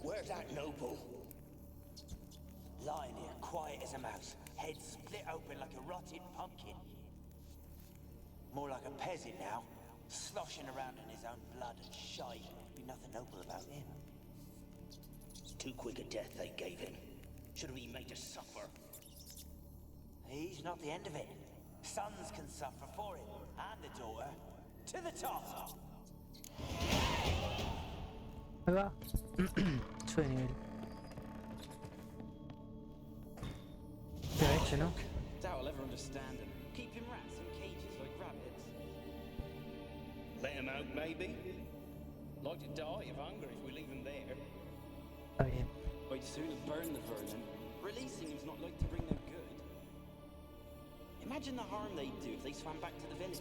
Where's that noble? Lying here, quiet as a mouse, head split open like a rotted pumpkin. More like a peasant now, sloshing around in his own blood and shite. Be nothing noble about him. Too quick a death they gave him. Should have been made to suffer. He's not the end of it. Sons can suffer for him, and the daughter. To the top! Ahí va. Sube de nivel. Queda hecho, ¿no? Doubt I'll ever understand him. Keeping rats in cages like rabbits. Let him out, maybe? Like to die of hunger if we leave him there. Está bien. I'd sooner burn the vermin. Releasing him's not like to bring them good. Imagine the harm they'd do if they swam back to the village.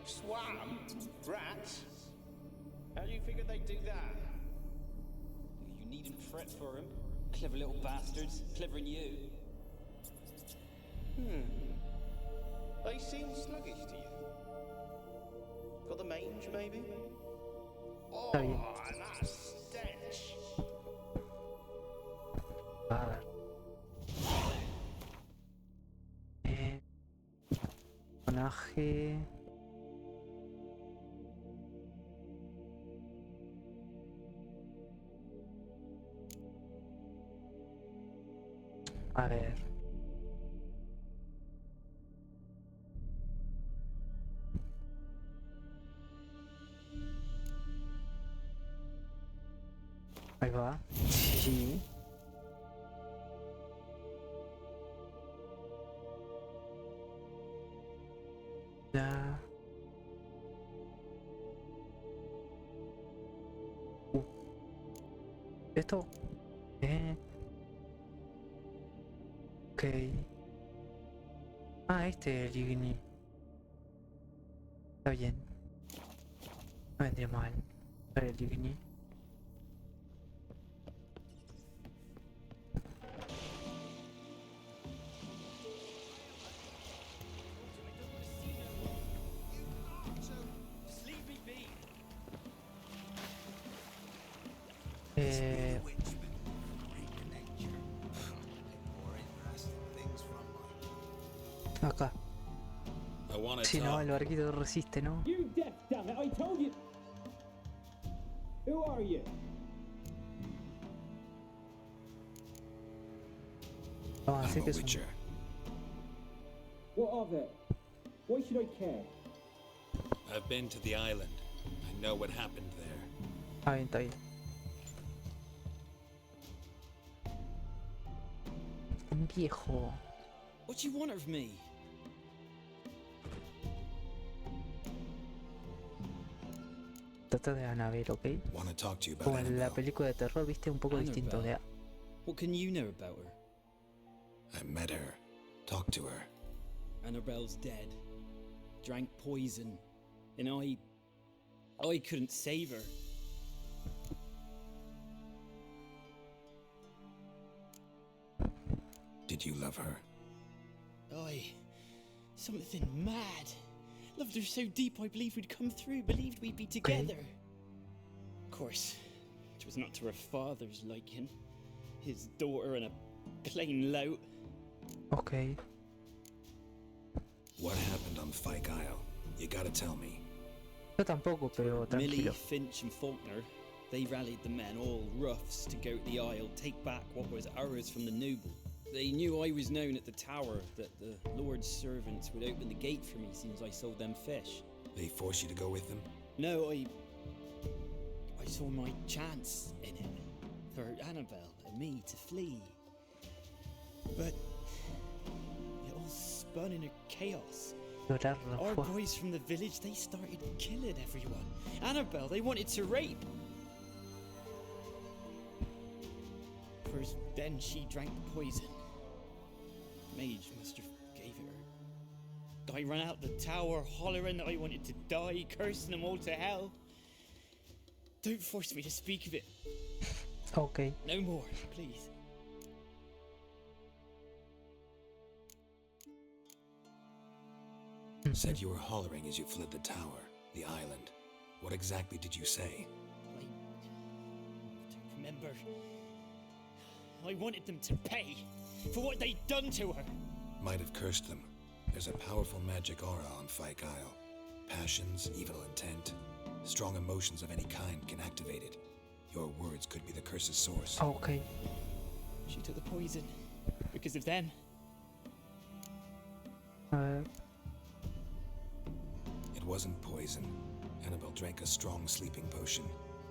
Swam? Rats? How do you figure they'd do that? You needn't fret for him. Clever little bastards. Clever than you. They seem sluggish to you. Got the mange, maybe? Oh, Está bien. that stench. A ver. Personaje. A ver. Ahí va. Sí. Ya. Esto. Ok. Ah, este es el Igni. Está bien. No vendría mal. Para el Igni. Acá. Si no, el barquito resiste, ¿no? You deaf, damn it! I told you. Who are you? Avancé I'm que a son. witcher. What of it? Why should I care? I've been to the island. I know what happened there. Está bien, está bien. Un viejo. What do you want of me? Trata de Annabelle, ¿ok? Want to talk to you about Como en la Annabelle. película de terror, viste, un poco distinto. De... What can you know about her? I met her. Talked to her. Annabelle's dead. Drank poison. And I couldn't save her. Did you love her? Something mad. Loved her so deep I believed we'd come through, believed we'd be together. Of course, it was not to her father's liking. His daughter and a plain lout. Ok. What happened on Fyke Isle? You gotta tell me. Yo tampoco, pero Millie, tranquilo. Finch and Faulkner, they rallied the men, all roughs, to go to the Isle, take back what was ours from the noble. They knew I was known at the tower, that the Lord's servants would open the gate for me as soon as I sold them fish. They forced you to go with them? No, I saw my chance in it, for Annabelle and me to flee. But it all spun in a chaos. Llorar no Our fue. boys from the village, they started killing everyone. Annabelle, they wanted to rape. First, then she drank the poison. Mage must have gave it her. I ran out the tower, hollering that I wanted to die, cursing them all to hell. Don't force me to speak of it. Ok. No more, please. Said you were hollering as you fled the tower, the island. What exactly did you say? I don't remember. I wanted them to pay for what they'd done to her. Might have cursed them. There's a powerful magic aura on Fyke Isle. Passions, evil intent, strong emotions of any kind can activate it. Your words could be the curse's source. Ok. She took the poison because of them. A ver. It wasn't poison. Annabelle drank a strong sleeping potion.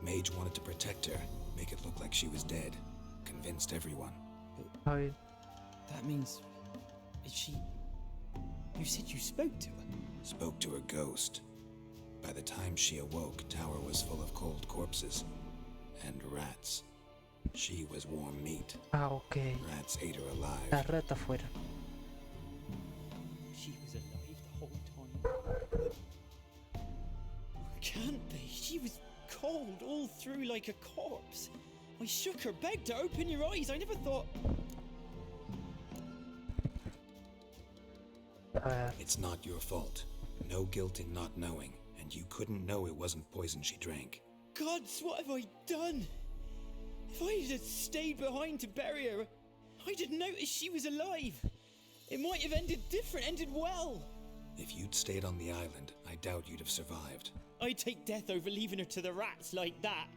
Mage wanted to protect her, make it look like she was dead. Convinced everyone. A ver. That means... Is she... You said you spoke to her? Spoke to her ghost. By the time she awoke, tower was full of cold corpses. And rats. She was warm meat. Ah, ok. Rats ate her alive. La rata afuera. She was alive the whole time. Can't be. She was cold all through like a corpse. I shook her, begged her, open your eyes. I never thought... It's not your fault. No guilt in not knowing, and you couldn't know it wasn't poison she drank. Gods, what have I done? If I had stayed behind to bury her, I'd have noticed she was alive. It might have ended different, ended well. If you'd stayed on the island, I doubt you'd have survived. I'd take death over leaving her to the rats like that.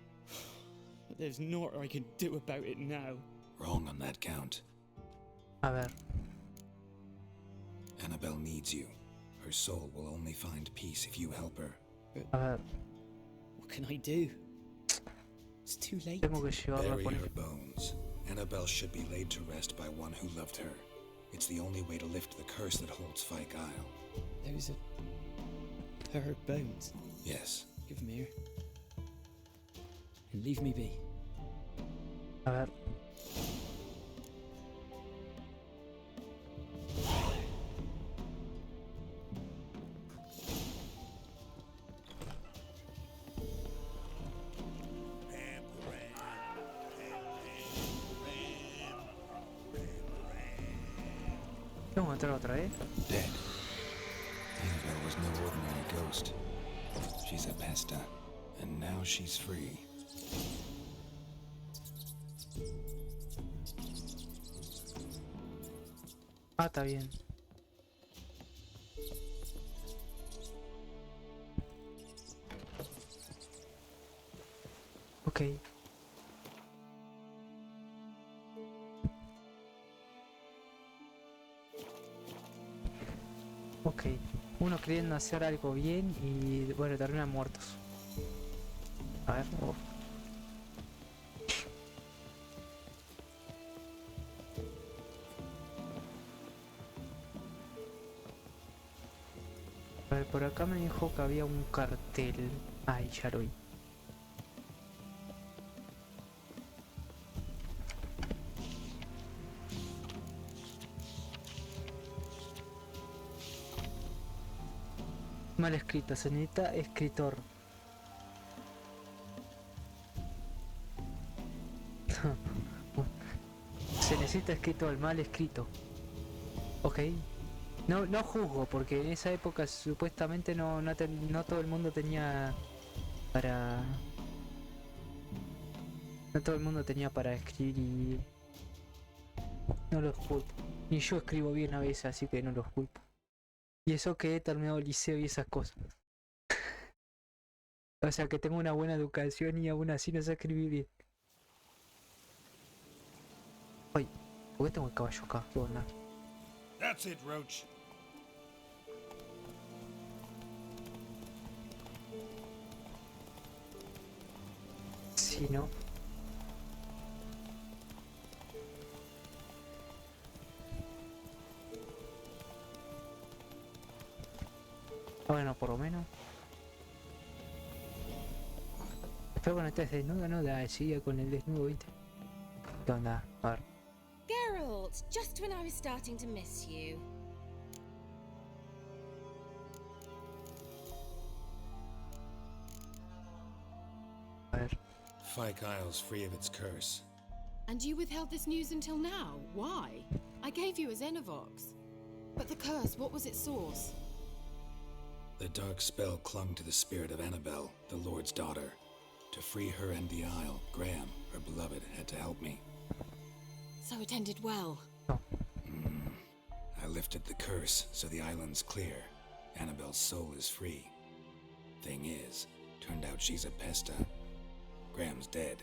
But there's naught I can do about it now. Wrong on that count. A ver. Annabelle needs you. Her soul will only find peace if you help her. A ver. What can I do? It's too late. Tengo que llevarla Bury con her bones. Annabelle should be laid to rest by one who loved her. It's the only way to lift the curse that holds Fyke Isle. Those are her bones. Yes. Give them here. And leave me be. A ver. Vamos a entrar otra vez. Dead. Annabelle was no ordinary ghost. She's a pesta, and now she's free. Ah, está bien. Ok. Ok. Uno queriendo hacer algo bien y bueno, terminan muertos. A ver. Oh. A ver, por acá me dijo que había un cartel. Ay, ya lo vi. Mal escrito, se necesita escritor. Se necesita escritor, mal escrito. Ok. No juzgo, porque en esa época supuestamente no todo el mundo tenía para... No todo el mundo tenía para escribir y... No los culpo. Ni yo escribo bien a veces, así que no los culpo. Y eso que he terminado el liceo y esas cosas. O sea que tengo una buena educación y aún así no sé escribir bien. Ay, ¿por qué tengo el caballo acá? ¿Qué onda? That's it, Roach. Sí, ¿no? Bueno, por lo menos. Espero que no estés desnudo, ¿no? Sigue con el desnudo, ¿viste? ¿Qué onda? A ver. Geralt, just when I was starting to miss you. A ver. Fyke Isle's free of its curse. And you withheld this news until now? Why? I gave you a Xenovox. But the curse, what was its source? The dark spell clung to the spirit of Annabelle, the Lord's daughter. To free her and the Isle, Graham, her beloved, had to help me. So it ended well. I lifted the curse, so the island's clear. Annabelle's soul is free. Thing is, turned out she's a pesta. Graham's dead.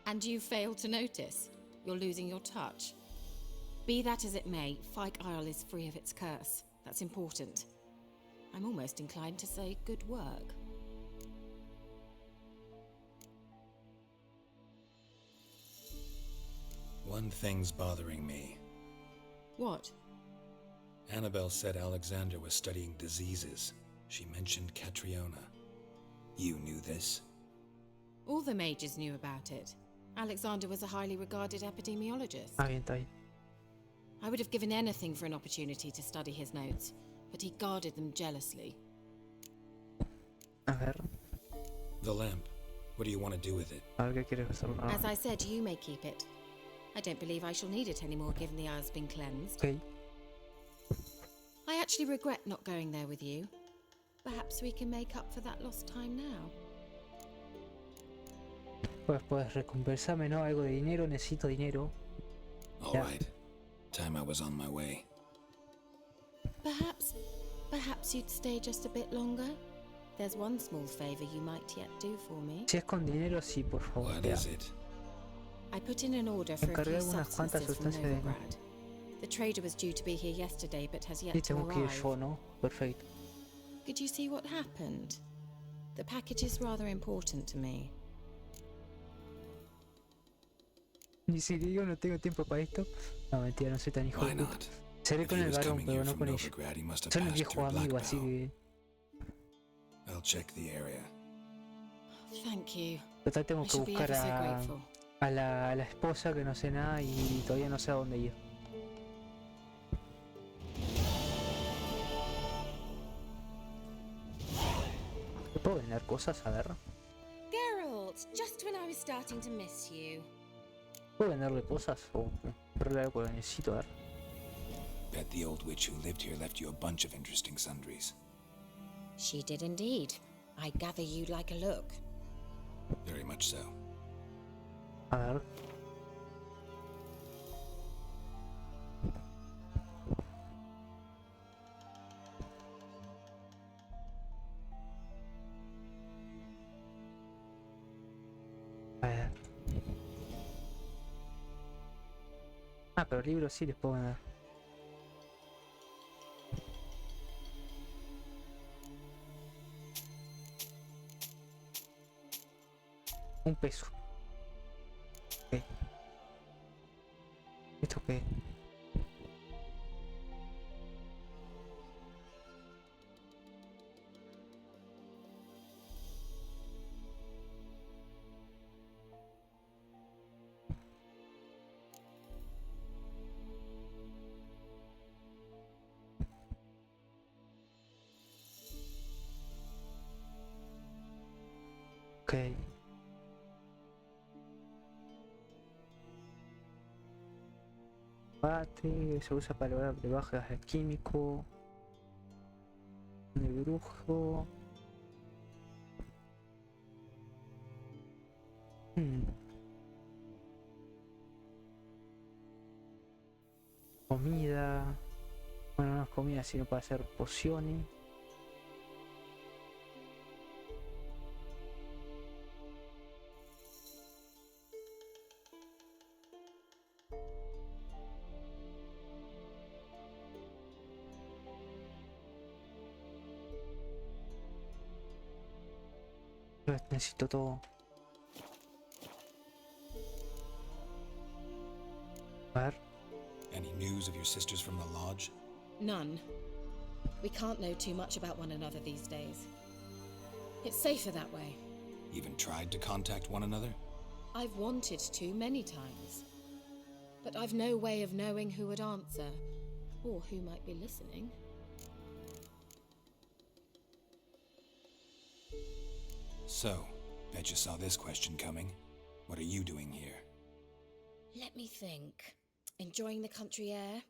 And you failed to notice? You're losing your touch. Be that as it may, Fyke Isle is free of its curse. That's important. I'm almost inclined to say good work. One thing's bothering me. What? Annabelle said Alexander was studying diseases. She mentioned Catriona. You knew this? All the mages knew about it. Alexander was a highly regarded epidemiologist. Ah, bien, está bien. I would have given anything for an opportunity to study his notes, but he guarded them jealously. A ver. The lamp. What do you want to do with it? A ver qué quieres hacer. As I said, you may keep it. I don't believe I shall need it anymore given the Isle's been cleansed. Okay. I actually regret not going there with you. Perhaps we can make up for that lost time now. Pues puedes recompensarme, ¿no? Algo de dinero, necesito dinero. All right. Time I was on my way. Perhaps you'd stay just a bit longer? There's one small favor you might yet do for me. Si es con dinero, sí, por favor. What is it? I put in an order for a Encargué few algunas cuantas substances from sustancias de... Novigrad. The trader was due to be here yesterday, but has yet Y to tengo que ir arrive. yo, ¿no? Perfecto. Could you see what happened? The package is rather important to me. Y si le digo no tengo tiempo para esto, no, mentira, no soy tan hijo de puta. Seré con el varón, pero no con ella. Son el viejo amigo, así que... I'll check the area. Thank you. Total, tengo I que should be buscar ever so grateful. a la esposa que no sé nada y todavía no sé a dónde ir. ¿Puedo vender cosas? A ver. Geralt, just when I was starting to miss you. ¿Puedo venderle cosas? O comprarle algo que necesito, a ver. Bet the old witch who lived here left you a bunch of interesting sundries. She did indeed. I gather you'd like a look. Very much so. A ver. A ver. Ah, pero libros sí les puedo dar. $1. Ok. ¿Esto qué? Ok. Bate, se usa para lograr brebajes alquímico. De brujo. Comida. Bueno, no es comida, sino para hacer pociones. Necesito todo. A ver. Any news of your sisters from the lodge? None. We can't know too much about one another these days. It's safer that way. Even tried to contact one another? I've wanted to many times. But I've no way of knowing who would answer, or who might be listening. So, bet you saw this question coming. What are you doing here? Let me think. Enjoying the country air?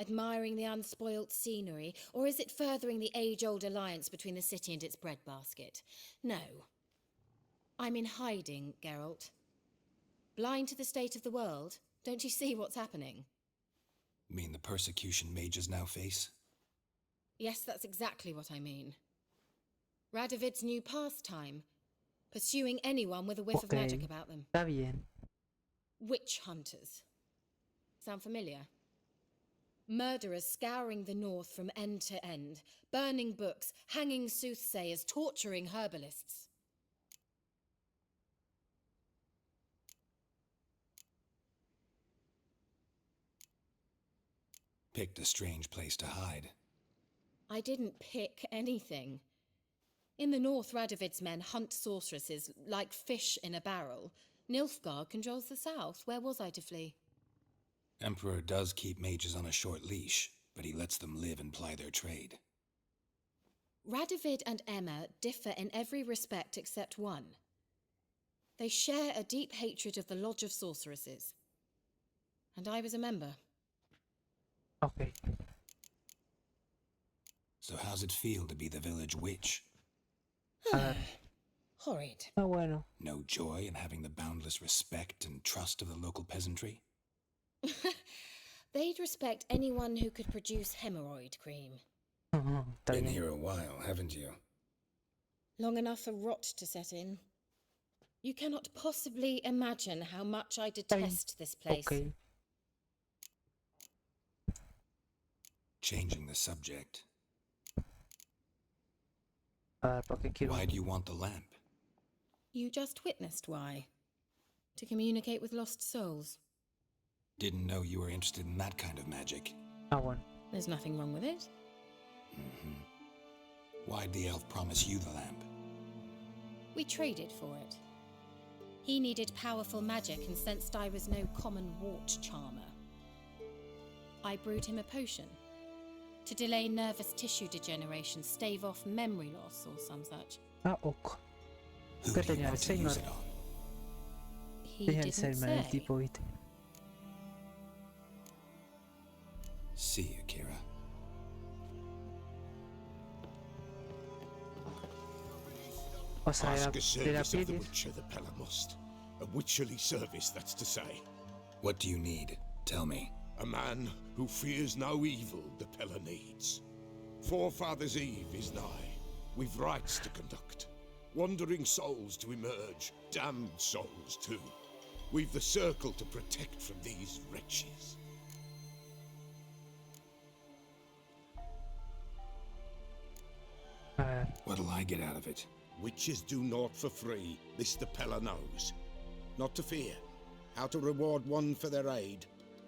Admiring the unspoilt scenery? Or is it furthering the age-old alliance between the city and its breadbasket? No. I'm in hiding, Geralt. Blind to the state of the world? Don't you see what's happening? Mean the persecution mages now face? Yes, that's exactly what I mean. Radovid's new pastime. Pursuing anyone with a whiff of magic about them. Está bien. Witch hunters. Sound familiar? Murderers scouring the north from end to end, burning books, hanging soothsayers, torturing herbalists. Picked a strange place to hide. I didn't pick anything. In the north, Radovid's men hunt sorceresses like fish in a barrel. Nilfgaard controls the south. Where was I to flee? Emperor does keep mages on a short leash, but he lets them live and ply their trade. Radovid and Emma differ in every respect except one. They share a deep hatred of the Lodge of Sorceresses. And I was a member. Okay. So how's it feel to be the village witch? Horrid. Ah, bueno. No joy in having the boundless respect and trust of the local peasantry? They'd respect anyone who could produce hemorrhoid cream. Been here a while, haven't you? Long enough for rot to set in. You cannot possibly imagine how much I detest this place. Okay. Changing the subject. Porque quiero... Why do you want the lamp? You just witnessed why. To communicate with lost souls. Didn't know you were interested in that kind of magic. Ah, bueno. There's nothing wrong with it. Why'd the elf promise you the lamp? We traded for it. He needed powerful magic and sensed I was no common wart charmer. I brewed him a potion. To delay nervous tissue degeneration, stave off memory loss or some such. Ah, ok. Who ¿Qué do you tenía el want to use Alzheimer? it on? He Tenía didn't Alzheimer el say. tipo, ¿viste? See you, Kira. O sea, Ask a de la service of the piel. Witcher the Pella must. A witcherly service, that's to say. What do you need? Tell me. A man who fears no evil the Pella needs. Forefathers' Eve is nigh. We've rites to conduct. Wandering souls to emerge. Damned souls, too. We've the circle to protect from these wretches. What'll I get out of it? Witches do naught for free, this the Pella knows. Not to fear. How to reward one for their aid,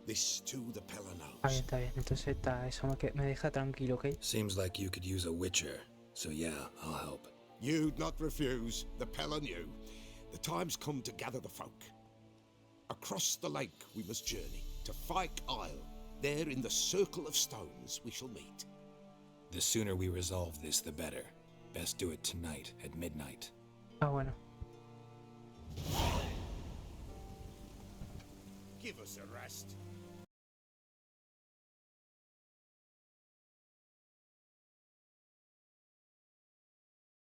this too the Pella knows. Está bien. Entonces está, eso me deja tranquilo, ¿ok? Seems like you could use a witcher, so yeah, I'll help. You'd not refuse, the Pella knew. The time's come to gather the folk. Across the lake we must journey, to Fyke Isle. There in the circle of stones we shall meet. The sooner we resolve this, the better. Best do it tonight at midnight. Ah, bueno. Give us a rest.